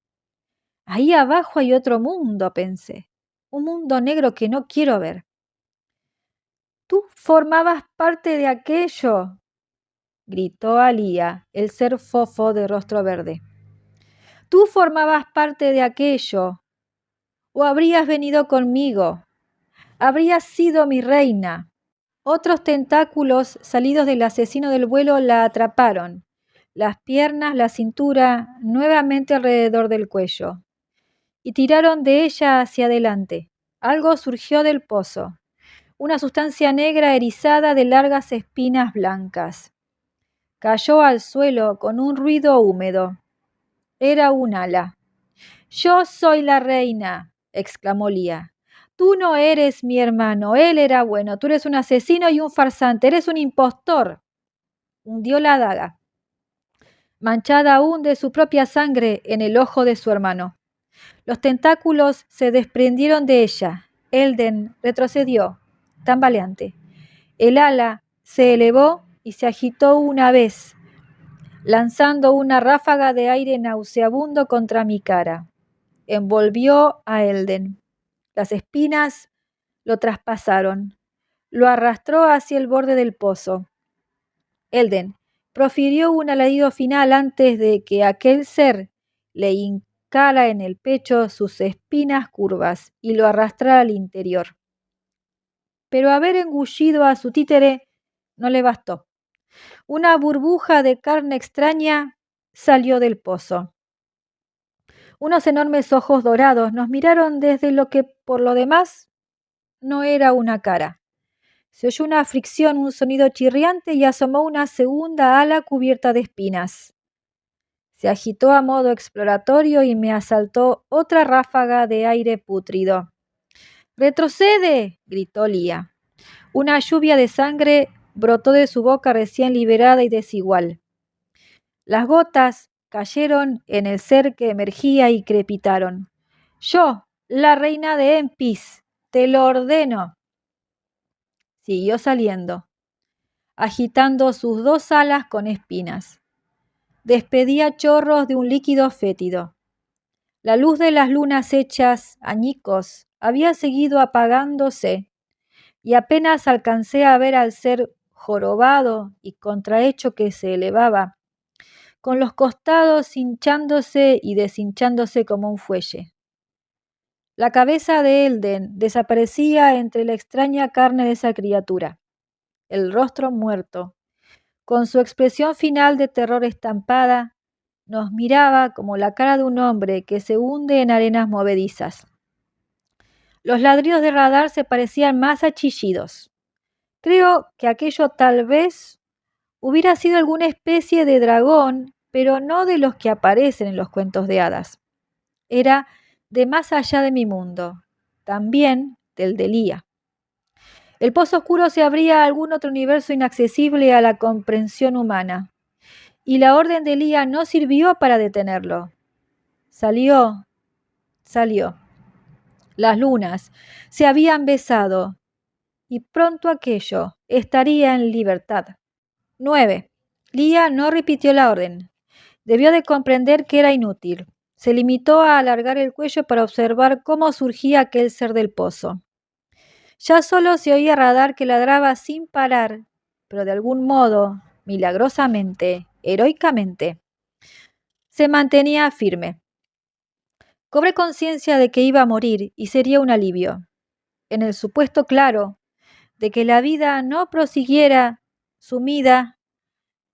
Ahí abajo hay otro mundo, pensé, un mundo negro que no quiero ver. Tú formabas parte de aquello, gritó Alía, el ser fofo de rostro verde. Tú formabas parte de aquello, o habrías venido conmigo, habrías sido mi reina. Otros tentáculos salidos del asesino del vuelo la atraparon, las piernas, la cintura, nuevamente alrededor del cuello, y tiraron de ella hacia adelante. Algo surgió del pozo, una sustancia negra erizada de largas espinas blancas. Cayó al suelo con un ruido húmedo. Era un ala. «Yo soy la reina», exclamó Leah. «Tú no eres mi hermano, él era bueno, tú eres un asesino y un farsante, eres un impostor». Hundió la daga, manchada aún de su propia sangre, en el ojo de su hermano. Los tentáculos se desprendieron de ella. Elden retrocedió, tambaleante. El ala se elevó y se agitó una vez, lanzando una ráfaga de aire nauseabundo contra mi cara. Envolvió a Elden. Las espinas lo traspasaron. Lo arrastró hacia el borde del pozo. Elden, profirió un alarido final antes de que aquel ser le hincara en el pecho sus espinas curvas y lo arrastrara al interior. Pero haber engullido a su títere no le bastó. Una burbuja de carne extraña salió del pozo. Unos enormes ojos dorados nos miraron desde lo que por lo demás no era una cara. Se oyó una fricción, un sonido chirriante y asomó una segunda ala cubierta de espinas. Se agitó a modo exploratorio y me asaltó otra ráfaga de aire pútrido. ¡Retrocede!, gritó Lía. Una lluvia de sangre brotó de su boca recién liberada y desigual. Las gotas cayeron en el ser que emergía y crepitaron. Yo, la reina de Empis, te lo ordeno. Siguió saliendo, agitando sus dos alas con espinas. Despedía chorros de un líquido fétido. La luz de las lunas hechas añicos había seguido apagándose, y apenas alcancé a ver al ser jorobado y contrahecho que se elevaba, con los costados hinchándose y deshinchándose como un fuelle. La cabeza de Elden desaparecía entre la extraña carne de esa criatura. El rostro muerto, con su expresión final de terror estampada, nos miraba como la cara de un hombre que se hunde en arenas movedizas. Los ladridos de radar se parecían más a chillidos. Creo que aquello tal vez hubiera sido alguna especie de dragón, pero no de los que aparecen en los cuentos de hadas. Era de más allá de mi mundo, también del de Lía. El pozo oscuro se abría a algún otro universo inaccesible a la comprensión humana, y la orden de Lía no sirvió para detenerlo. Salió. Las lunas se habían besado, y pronto aquello estaría en libertad. 9. Lía no repitió la orden. Debió de comprender que era inútil. Se limitó a alargar el cuello para observar cómo surgía aquel ser del pozo. Ya solo se oía radar que ladraba sin parar, pero de algún modo, milagrosamente, heroicamente, se mantenía firme. Cobré conciencia de que iba a morir y sería un alivio. En el supuesto claro de que la vida no prosiguiera sumida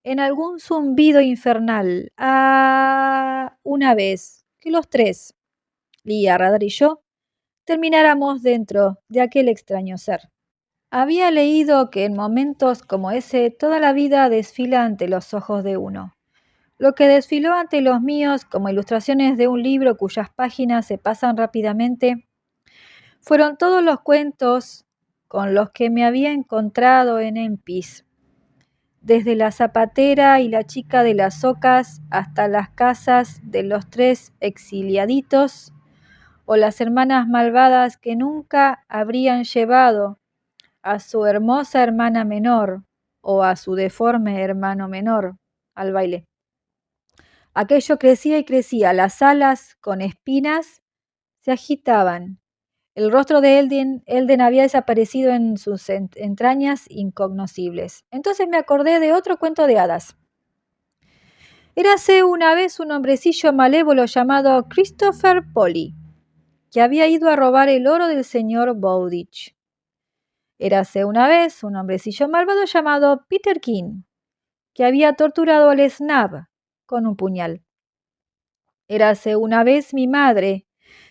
en algún zumbido infernal. Una vez que los tres, Lía, Radar y yo, termináramos dentro de aquel extraño ser. Había leído que en momentos como ese toda la vida desfila ante los ojos de uno. Lo que desfiló ante los míos como ilustraciones de un libro cuyas páginas se pasan rápidamente fueron todos los cuentos con los que me había encontrado en Empis. Desde la zapatera y la chica de las ocas hasta las casas de los tres exiliaditos o las hermanas malvadas que nunca habrían llevado a su hermosa hermana menor o a su deforme hermano menor al baile. Aquello crecía y crecía, las alas con espinas se agitaban. El rostro de Elden había desaparecido en sus entrañas incognoscibles. Entonces me acordé de otro cuento de hadas. Érase una vez un hombrecillo malévolo llamado Christopher Polly, que había ido a robar el oro del señor Bowditch. Érase una vez un hombrecillo malvado llamado Peter King, que había torturado al Snab con un puñal. Érase una vez mi madre,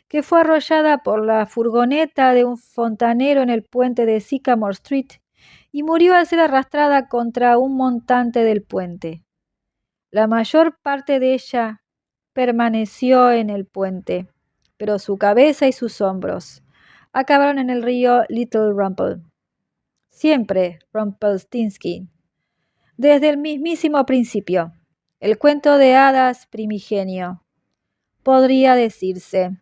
que fue arrollada por la furgoneta de un fontanero en el puente de Sycamore Street y murió al ser arrastrada contra un montante del puente. La mayor parte de ella permaneció en el puente, pero su cabeza y sus hombros acabaron en el río Little Rumple. Siempre Rumpelstiltskin. Desde el mismísimo principio, el cuento de hadas primigenio, podría decirse.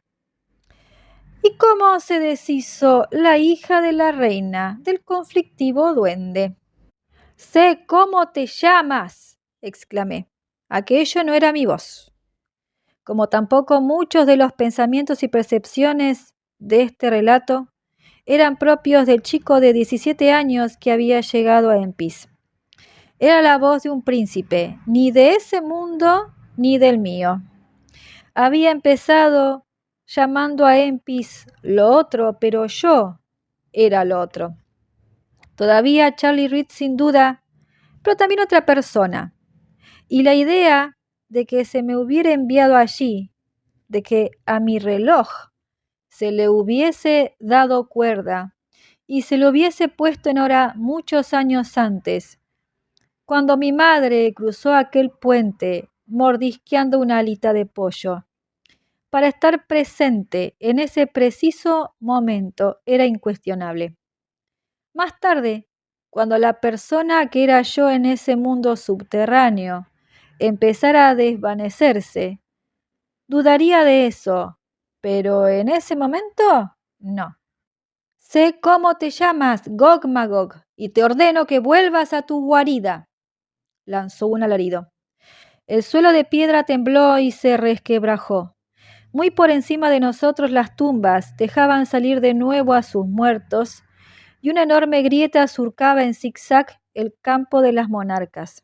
¿Y cómo se deshizo la hija de la reina del conflictivo duende? «Sé cómo te llamas», exclamé. Aquello no era mi voz, como tampoco muchos de los pensamientos y percepciones de este relato eran propios del chico de 17 años que había llegado a Empis. Era la voz de un príncipe, ni de ese mundo ni del mío. Había empezado llamando a Empis lo otro, pero yo era lo otro. Todavía Charlie Reed sin duda, pero también otra persona. Y la idea de que se me hubiera enviado allí, de que a mi reloj se le hubiese dado cuerda y se lo hubiese puesto en hora muchos años antes, cuando mi madre cruzó aquel puente mordisqueando una alita de pollo, para estar presente en ese preciso momento, era incuestionable. Más tarde, cuando la persona que era yo en ese mundo subterráneo empezara a desvanecerse, dudaría de eso, pero en ese momento, no. Sé cómo te llamas, Gog Magog, y te ordeno que vuelvas a tu guarida. Lanzó un alarido. El suelo de piedra tembló y se resquebrajó. Muy por encima de nosotros las tumbas dejaban salir de nuevo a sus muertos, y una enorme grieta surcaba en zigzag el campo de las monarcas.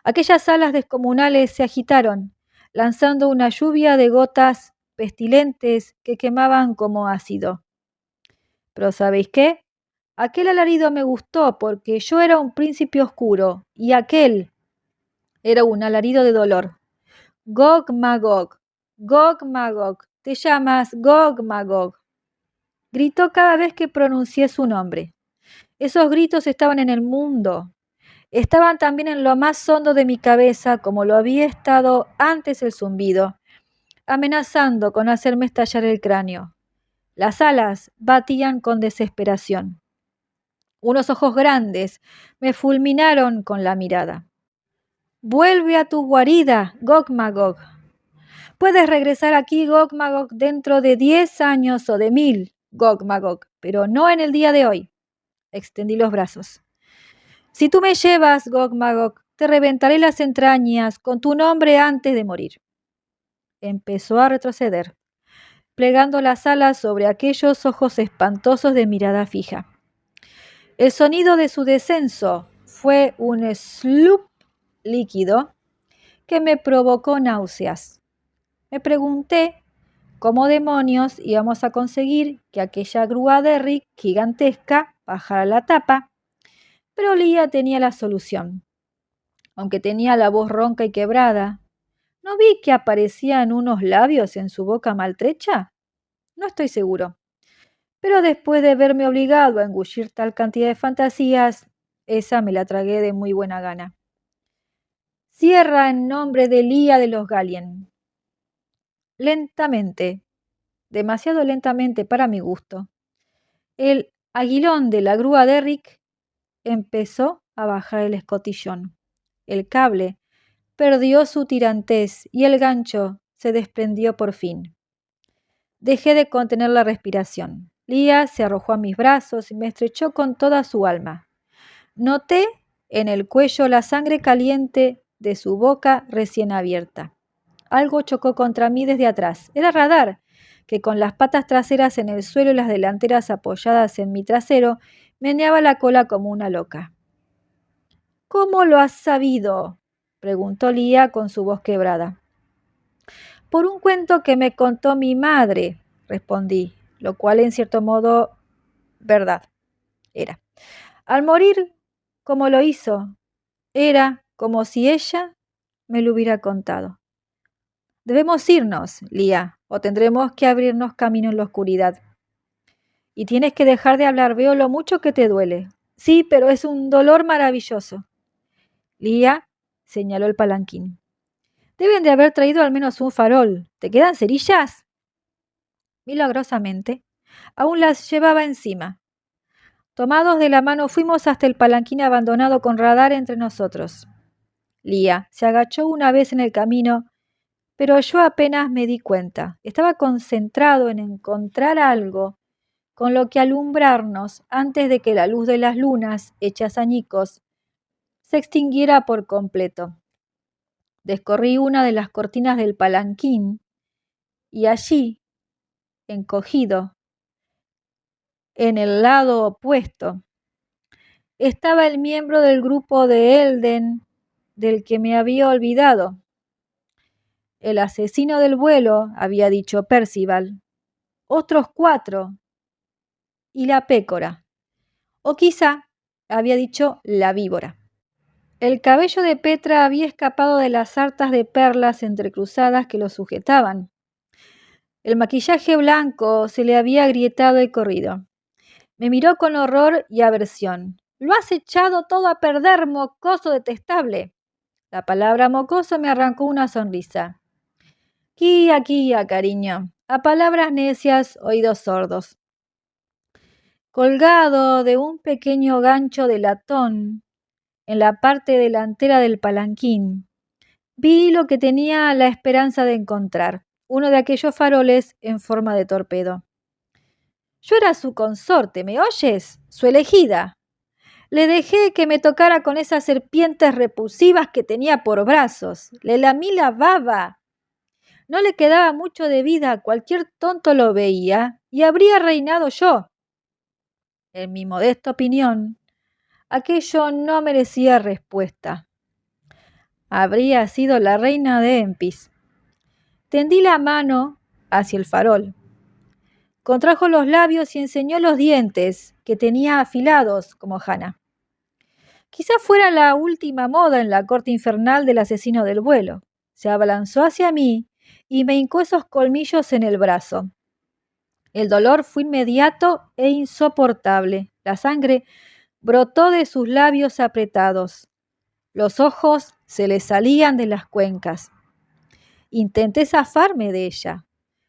Aquellas alas descomunales se agitaron, lanzando una lluvia de gotas pestilentes que quemaban como ácido. Pero ¿sabéis qué? Aquel alarido me gustó porque yo era un príncipe oscuro y aquel era un alarido de dolor. Gog Magog, Gog Magog, te llamas Gog Magog. Gritó cada vez que pronuncié su nombre. Esos gritos estaban en el mundo. Estaban también en lo más hondo de mi cabeza, como lo había estado antes el zumbido, amenazando con hacerme estallar el cráneo. Las alas batían con desesperación. Unos ojos grandes me fulminaron con la mirada. Vuelve a tu guarida, Gog Magog. Puedes regresar aquí, Gog Magog, dentro de 10 años o de 1000, Gog Magog, pero no en el día de hoy. Extendí los brazos. Si tú me llevas, Gog Magog, te reventaré las entrañas con tu nombre antes de morir. Empezó a retroceder, plegando las alas sobre aquellos ojos espantosos de mirada fija. El sonido de su descenso fue un sloop líquido que me provocó náuseas. Me pregunté cómo demonios íbamos a conseguir que aquella grúa de Rick gigantesca bajara la tapa, pero Lía tenía la solución. Aunque tenía la voz ronca y quebrada, ¿no vi que aparecían unos labios en su boca maltrecha? No estoy seguro. Pero después de verme obligado a engullir tal cantidad de fantasías, esa me la tragué de muy buena gana. Cierra en nombre de Lía de los Galien. Lentamente, demasiado lentamente para mi gusto, el aguilón de la grúa de Rick empezó a bajar el escotillón. El cable perdió su tirantez y el gancho se desprendió por fin. Dejé de contener la respiración. Lía se arrojó a mis brazos y me estrechó con toda su alma. Noté en el cuello la sangre caliente de su boca recién abierta. Algo chocó contra mí desde atrás. Era Radar, que con las patas traseras en el suelo y las delanteras apoyadas en mi trasero, meneaba la cola como una loca. ¿Cómo lo has sabido?, preguntó Lía con su voz quebrada. Por un cuento que me contó mi madre, respondí, lo cual en cierto modo verdad era. Al morir, como lo hizo, era como si ella me lo hubiera contado. Debemos irnos, Lía, o tendremos que abrirnos camino en la oscuridad. Y tienes que dejar de hablar, veo lo mucho que te duele. Sí, pero es un dolor maravilloso. Lía señaló el palanquín. Deben de haber traído al menos un farol. ¿Te quedan cerillas? Milagrosamente, aún las llevaba encima. Tomados de la mano fuimos hasta el palanquín abandonado con Radar entre nosotros. Lía se agachó una vez en el camino, pero yo apenas me di cuenta. Estaba concentrado en encontrar algo con lo que alumbrarnos antes de que la luz de las lunas, hechas añicos, se extinguiera por completo. Descorrí una de las cortinas del palanquín y allí, encogido, en el lado opuesto, estaba el miembro del grupo de Elden del que me había olvidado. El asesino del vuelo, había dicho Percival. Otros 4. Y la pécora. O quizá había dicho la víbora. El cabello de Petra había escapado de las sartas de perlas entrecruzadas que lo sujetaban. El maquillaje blanco se le había agrietado y corrido. Me miró con horror y aversión. «Lo has echado todo a perder, mocoso detestable». La palabra mocoso me arrancó una sonrisa. Quía, quía, cariño. A palabras necias, oídos sordos. Colgado de un pequeño gancho de latón en la parte delantera del palanquín, vi lo que tenía la esperanza de encontrar, uno de aquellos faroles en forma de torpedo. Yo era su consorte, ¿me oyes? Su elegida. Le dejé que me tocara con esas serpientes repulsivas que tenía por brazos. Le lamí la baba. No le quedaba mucho de vida, cualquier tonto lo veía, y habría reinado yo. En mi modesta opinión, aquello no merecía respuesta. Habría sido la reina de Empis. Tendí la mano hacia el farol. Contrajo los labios y enseñó los dientes, que tenía afilados como Hannah. Quizá fuera la última moda en la corte infernal del asesino del vuelo. Se abalanzó hacia mí y me hincó esos colmillos en el brazo. El dolor fue inmediato e insoportable. La sangre brotó de sus labios apretados. Los ojos se le salían de las cuencas. Intenté zafarme de ella.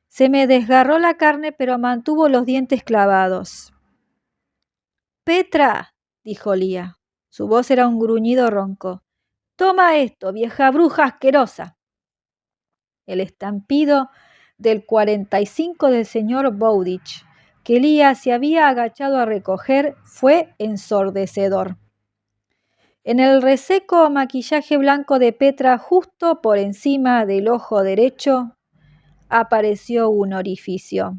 Se me desgarró la carne, pero mantuvo los dientes clavados. «Petra», dijo Lía. Su voz era un gruñido ronco. «Toma esto, vieja bruja asquerosa». El estampido del 45 del señor Bowditch, que Lía se había agachado a recoger, fue ensordecedor. En el reseco maquillaje blanco de Petra, justo por encima del ojo derecho, apareció un orificio.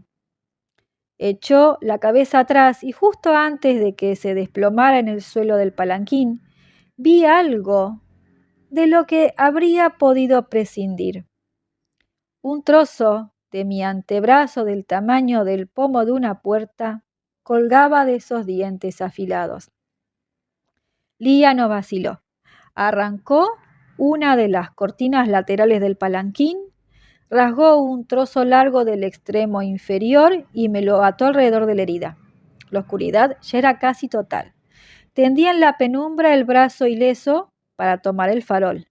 Echó la cabeza atrás y justo antes de que se desplomara en el suelo del palanquín, vi algo de lo que habría podido prescindir. Un trozo de mi antebrazo del tamaño del pomo de una puerta colgaba de esos dientes afilados. Lía no vaciló. Arrancó una de las cortinas laterales del palanquín, rasgó un trozo largo del extremo inferior y me lo ató alrededor de la herida. La oscuridad ya era casi total. Tendía en la penumbra el brazo ileso para tomar el farol.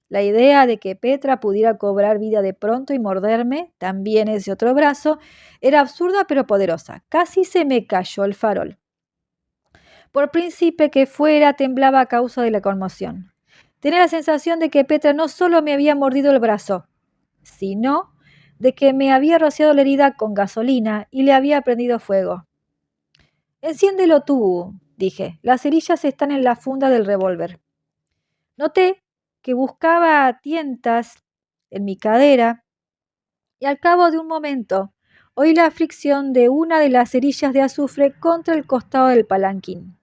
La idea de que Petra pudiera cobrar vida de pronto y morderme, también ese otro brazo, era absurda pero poderosa. Casi se me cayó el farol. Por príncipe que fuera, temblaba a causa de la conmoción. Tenía la sensación de que Petra no solo me había mordido el brazo, sino de que me había rociado la herida con gasolina y le había prendido fuego. «Enciéndelo tú», dije. «Las cerillas están en la funda del revólver». Noté que buscaba a tientas en mi cadera y al cabo de un momento oí la fricción de una de las cerillas de azufre contra el costado del palanquín.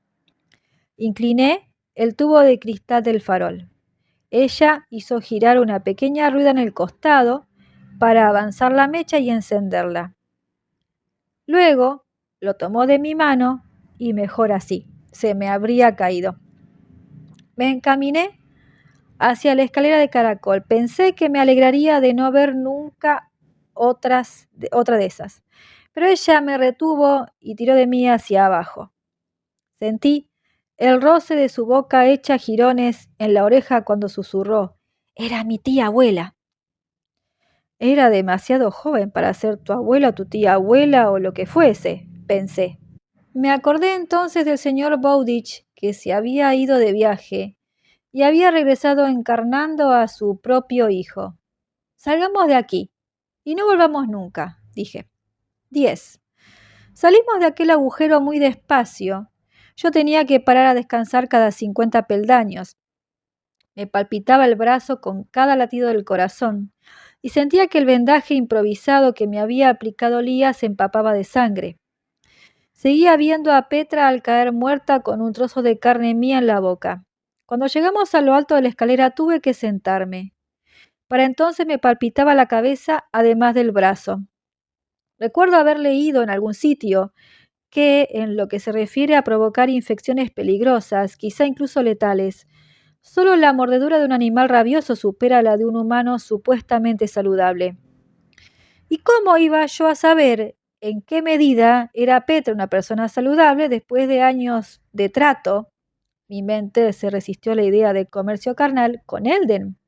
Incliné el tubo de cristal del farol. Ella hizo girar una pequeña rueda en el costado para avanzar la mecha y encenderla. Luego lo tomó de mi mano y mejor así, se me habría caído. Me encaminé hacia la escalera de caracol. Pensé que me alegraría de no ver nunca otra de esas, pero ella me retuvo y tiró de mí hacia abajo. Sentí el roce de su boca hecha jirones en la oreja cuando susurró: «Era mi tía abuela». Era demasiado joven para ser tu abuela o tu tía abuela o lo que fuese, pensé. Me acordé entonces del señor Bowditch, que se había ido de viaje y había regresado encarnando a su propio hijo. «Salgamos de aquí y no volvamos nunca», dije. 10. Salimos de aquel agujero muy despacio. Yo tenía que parar a descansar cada 50 peldaños. Me palpitaba el brazo con cada latido del corazón y sentía que el vendaje improvisado que me había aplicado Lía se empapaba de sangre. Seguía viendo a Petra al caer muerta con un trozo de carne mía en la boca. Cuando llegamos a lo alto de la escalera tuve que sentarme. Para entonces me palpitaba la cabeza, además del brazo. Recuerdo haber leído en algún sitio que, en lo que se refiere a provocar infecciones peligrosas, quizá incluso letales, solo la mordedura de un animal rabioso supera la de un humano supuestamente saludable. ¿Y cómo iba yo a saber en qué medida era Petra una persona saludable después de años de trato? Mi mente se resistió a la idea de comercio carnal con Elden.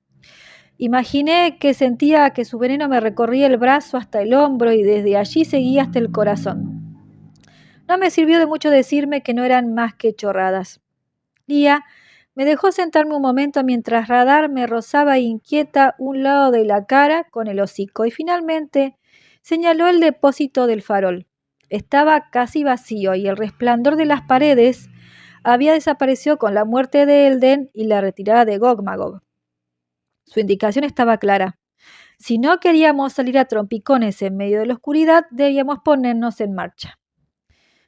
Imaginé que sentía que su veneno me recorría el brazo hasta el hombro y desde allí seguía hasta el corazón. No me sirvió de mucho decirme que no eran más que chorradas. Lía me dejó sentarme un momento mientras Radar me rozaba inquieta un lado de la cara con el hocico y finalmente señaló el depósito del farol. Estaba casi vacío y el resplandor de las paredes había desaparecido con la muerte de Elden y la retirada de Gog-Magog. Su indicación estaba clara. Si no queríamos salir a trompicones en medio de la oscuridad, debíamos ponernos en marcha.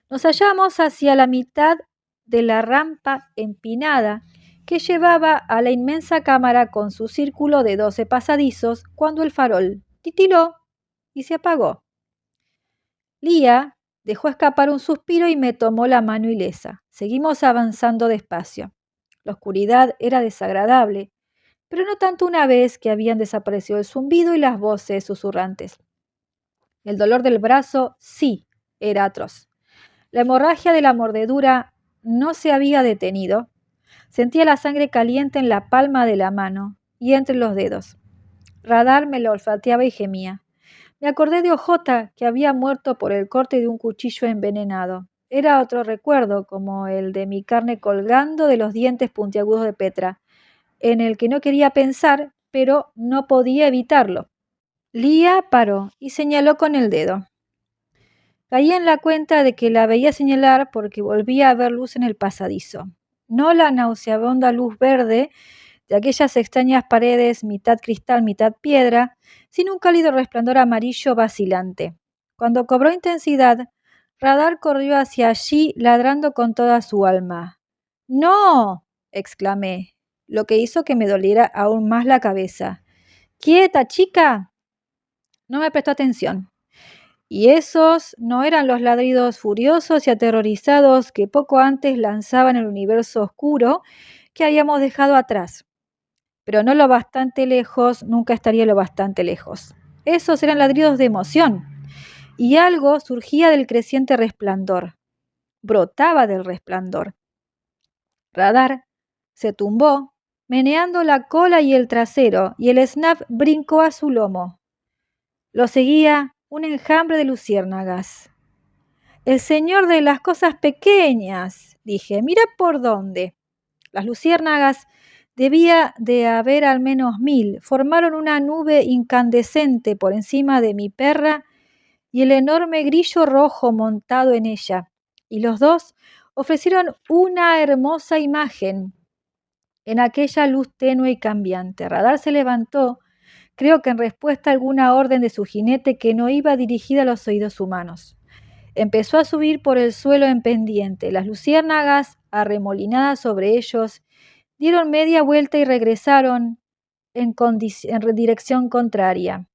Nos hallamos hacia la mitad de la rampa empinada que llevaba a la inmensa cámara con su círculo de 12 pasadizos cuando el farol titiló y se apagó. Lía dejó escapar un suspiro y me tomó la mano ilesa. Seguimos avanzando despacio. La oscuridad era desagradable, pero no tanto una vez que habían desaparecido el zumbido y las voces susurrantes. El dolor del brazo sí era atroz. La hemorragia de la mordedura no se había detenido. Sentía la sangre caliente en la palma de la mano y entre los dedos. Radar me lo olfateaba y gemía. Me acordé de Ojota, que había muerto por el corte de un cuchillo envenenado. Era otro recuerdo, como el de mi carne colgando de los dientes puntiagudos de Petra, en el que no quería pensar, pero no podía evitarlo. Lía paró y señaló con el dedo. Caí en la cuenta de que la veía señalar porque volvía a ver luz en el pasadizo. No la nauseabunda luz verde de aquellas extrañas paredes mitad cristal, mitad piedra, sino un cálido resplandor amarillo vacilante. Cuando cobró intensidad, Radar corrió hacia allí ladrando con toda su alma. ¡No! Exclamé, lo que hizo que me doliera aún más la cabeza. ¡Quieta, chica! No me prestó atención. Y esos no eran los ladridos furiosos y aterrorizados que poco antes lanzaban el universo oscuro que habíamos dejado atrás. Pero no lo bastante lejos, nunca estaría lo bastante lejos. Esos eran ladridos de emoción, y algo surgía del creciente resplandor, brotaba del resplandor. Radar se tumbó, meneando la cola y el trasero, y el snap brincó a su lomo. Lo seguía un enjambre de luciérnagas. El señor de las cosas pequeñas, dije, mira por dónde. Las luciérnagas, debía de haber al menos 1000, formaron una nube incandescente por encima de mi perra y el enorme grillo rojo montado en ella, y los dos ofrecieron una hermosa imagen en aquella luz tenue y cambiante. Radar se levantó, creo que en respuesta a alguna orden de su jinete que no iba dirigida a los oídos humanos. Empezó a subir por el suelo en pendiente. Las luciérnagas, arremolinadas sobre ellos, dieron media vuelta y regresaron en dirección contraria.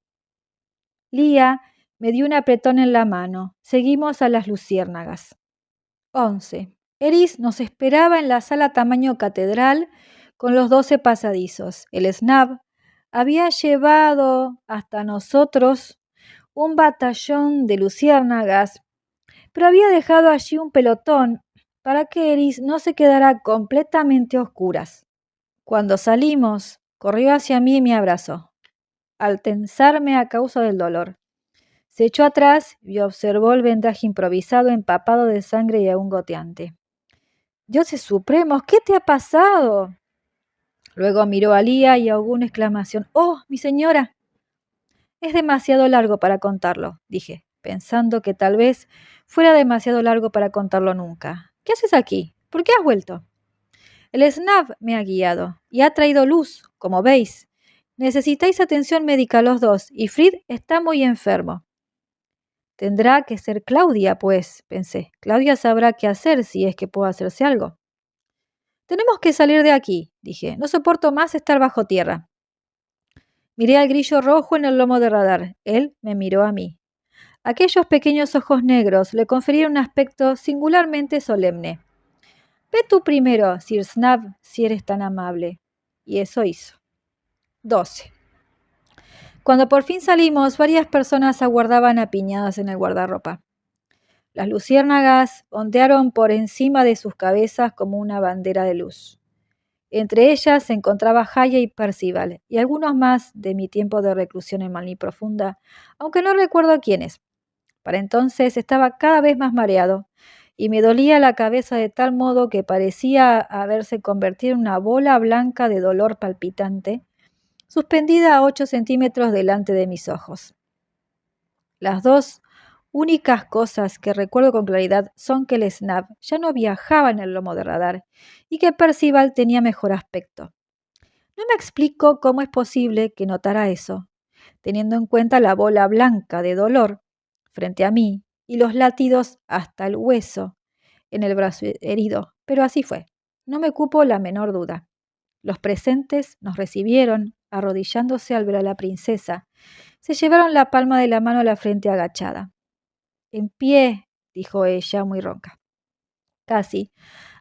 Lía me dio un apretón en la mano. Seguimos a las luciérnagas. 11. Eris nos esperaba en la sala tamaño catedral con los 12 pasadizos. El Snab había llevado hasta nosotros un batallón de luciérnagas, pero había dejado allí un pelotón para que Eris no se quedara completamente a oscuras. Cuando salimos, corrió hacia mí y me abrazó, al tensarme a causa del dolor. Se echó atrás y observó el vendaje improvisado empapado de sangre y aún goteante. «¡Dioses supremos! ¿Qué te ha pasado?» Luego miró a Lía y ahogó una exclamación. «¡Oh, mi señora!» «Es demasiado largo para contarlo», dije, pensando que tal vez fuera demasiado largo para contarlo nunca. «¿Qué haces aquí? ¿Por qué has vuelto?» «El Snab me ha guiado y ha traído luz, como veis. Necesitáis atención médica los dos y Fried está muy enfermo». Tendrá que ser Claudia, pues, pensé. Claudia sabrá qué hacer si es que puedo hacerse algo. Tenemos que salir de aquí, dije. No soporto más estar bajo tierra. Miré al grillo rojo en el lomo de radar. Él me miró a mí. Aquellos pequeños ojos negros le conferían un aspecto singularmente solemne. Ve tú primero, Sir Snap, si eres tan amable. Y eso hizo. 12. Cuando por fin salimos, varias personas aguardaban apiñadas en el guardarropa. Las luciérnagas ondearon por encima de sus cabezas como una bandera de luz. Entre ellas se encontraba Jaya y Percival, y algunos más de mi tiempo de reclusión en Malí Profunda, aunque no recuerdo quiénes. Para entonces estaba cada vez más mareado, y me dolía la cabeza de tal modo que parecía haberse convertido en una bola blanca de dolor palpitante, suspendida a 8 centímetros delante de mis ojos. Las dos únicas cosas que recuerdo con claridad son que el Snap ya no viajaba en el lomo de radar y que Percival tenía mejor aspecto. No me explico cómo es posible que notara eso, teniendo en cuenta la bola blanca de dolor frente a mí y los latidos hasta el hueso en el brazo herido, pero así fue. No me cupo la menor duda. Los presentes nos recibieron, arrodillándose al ver a la princesa. Se llevaron la palma de la mano a la frente agachada. En pie, dijo ella muy ronca. Casi.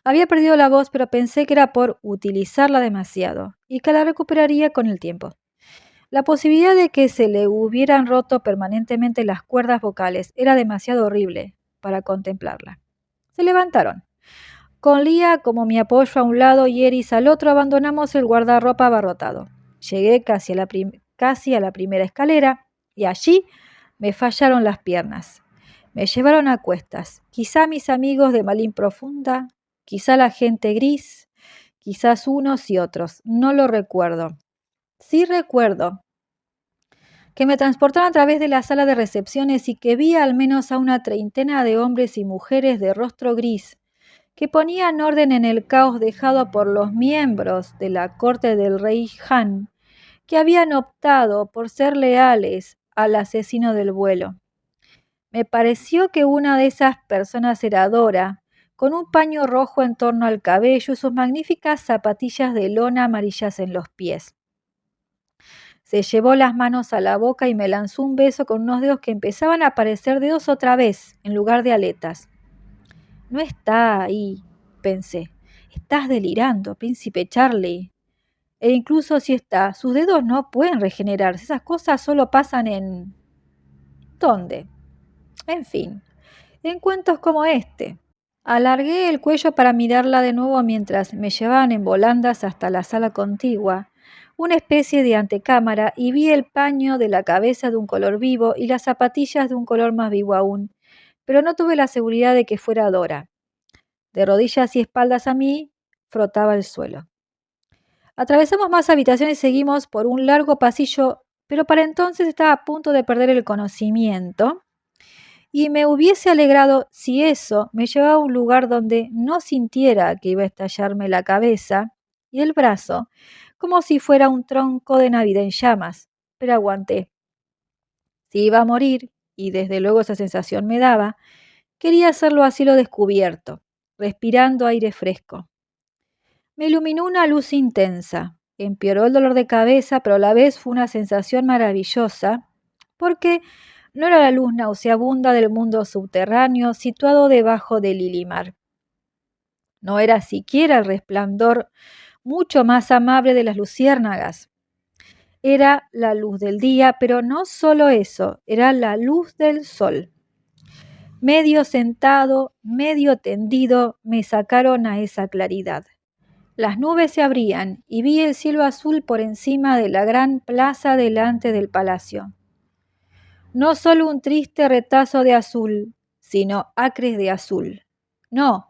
Había perdido la voz, pero pensé que era por utilizarla demasiado y que la recuperaría con el tiempo. La posibilidad de que se le hubieran roto permanentemente las cuerdas vocales era demasiado horrible para contemplarla. Se levantaron. Con Lía como mi apoyo a un lado y Eris al otro, abandonamos el guardarropa abarrotado. Llegué casi a la primera escalera y allí me fallaron las piernas. Me llevaron a cuestas. Quizá mis amigos de Malín Profunda, quizá la gente gris, quizás unos y otros. No lo recuerdo. Sí recuerdo que me transportaron a través de la sala de recepciones y que vi al menos a una treintena de hombres y mujeres de rostro gris que ponían orden en el caos dejado por los miembros de la corte del rey Han, que habían optado por ser leales al asesino del vuelo. Me pareció que una de esas personas era Dora, con un paño rojo en torno al cabello y sus magníficas zapatillas de lona amarillas en los pies. Se llevó las manos a la boca y me lanzó un beso con unos dedos que empezaban a parecer dedos otra vez, en lugar de aletas. No está ahí, pensé. Estás delirando, príncipe Charlie. E incluso si está, sus dedos no pueden regenerarse. Esas cosas solo pasan en... ¿Dónde? En fin, en cuentos como este. Alargué el cuello para mirarla de nuevo mientras me llevaban en volandas hasta la sala contigua, una especie de antecámara, y vi el paño de la cabeza de un color vivo y las zapatillas de un color más vivo aún, pero no tuve la seguridad de que fuera Dora. De rodillas y espaldas a mí, frotaba el suelo. Atravesamos más habitaciones y seguimos por un largo pasillo, pero para entonces estaba a punto de perder el conocimiento y me hubiese alegrado si eso me llevaba a un lugar donde no sintiera que iba a estallarme la cabeza y el brazo, como si fuera un tronco de Navidad en llamas, pero aguanté. Si iba a morir, y desde luego esa sensación me daba, quería hacerlo a cielo descubierto, respirando aire fresco. Me iluminó una luz intensa, empeoró el dolor de cabeza, pero a la vez fue una sensación maravillosa, porque no era la luz nauseabunda del mundo subterráneo situado debajo de Lilimar. No era siquiera el resplandor mucho más amable de las luciérnagas. Era la luz del día, pero no solo eso, era la luz del sol. Medio sentado, medio tendido, me sacaron a esa claridad. Las nubes se abrían y vi el cielo azul por encima de la gran plaza delante del palacio. No solo un triste retazo de azul, sino acres de azul. No,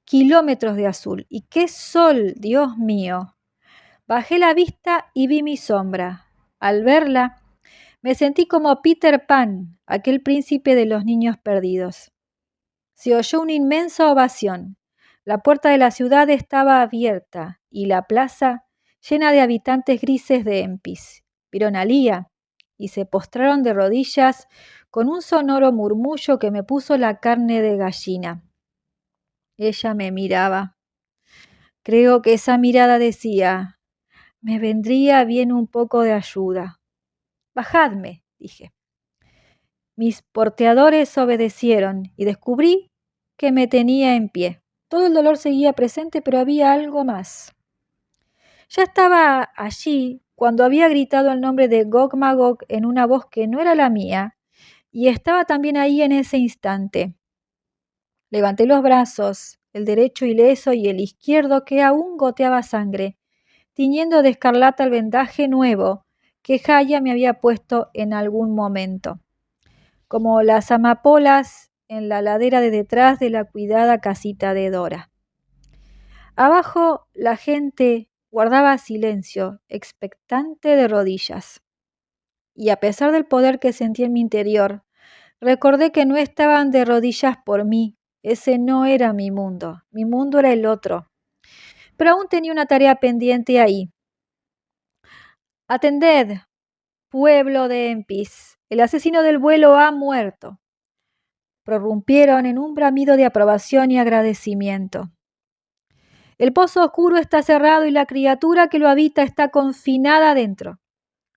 kilómetros de azul. ¡Y qué sol, Dios mío! Bajé la vista y vi mi sombra. Al verla, me sentí como Peter Pan, aquel príncipe de los niños perdidos. Se oyó una inmensa ovación. La puerta de la ciudad estaba abierta y la plaza llena de habitantes grises de Empis. Vieron a Lía y se postraron de rodillas con un sonoro murmullo que me puso la carne de gallina. Ella me miraba. Creo que esa mirada decía: me vendría bien un poco de ayuda. Bajadme, dije. Mis porteadores obedecieron y descubrí que me tenía en pie. Todo el dolor seguía presente, pero había algo más. Ya estaba allí cuando había gritado el nombre de Gog Magog en una voz que no era la mía, y estaba también ahí en ese instante. Levanté los brazos, el derecho ileso y el izquierdo que aún goteaba sangre, tiñendo de escarlata el vendaje nuevo que Jaya me había puesto en algún momento, como las amapolas en la ladera de detrás de la cuidada casita de Dora. Abajo la gente guardaba silencio, expectante de rodillas. Y a pesar del poder que sentí en mi interior, recordé que no estaban de rodillas por mí. Ese no era mi mundo era el otro. Pero aún tenía una tarea pendiente ahí. Atended, pueblo de Empis, el asesino del vuelo ha muerto. Prorrumpieron en un bramido de aprobación y agradecimiento. El pozo oscuro está cerrado y la criatura que lo habita está confinada adentro.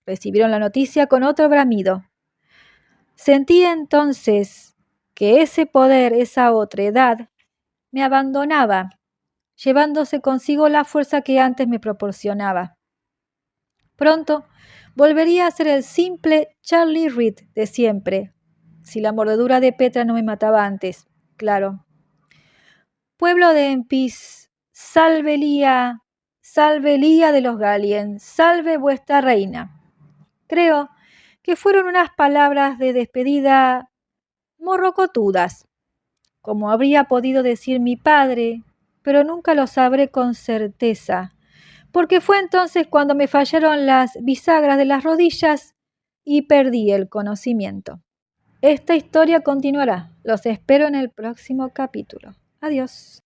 Recibieron la noticia con otro bramido. Sentí entonces que ese poder, esa otredad, me abandonaba, llevándose consigo la fuerza que antes me proporcionaba. Pronto volvería a ser el simple Charlie Reed de siempre, si la mordedura de Petra no me mataba antes, claro. Pueblo de Empis, salve Lía de los Galien, salve vuestra reina. Creo que fueron unas palabras de despedida morrocotudas, como habría podido decir mi padre, pero nunca lo sabré con certeza, porque fue entonces cuando me fallaron las bisagras de las rodillas y perdí el conocimiento. Esta historia continuará. Los espero en el próximo capítulo. Adiós.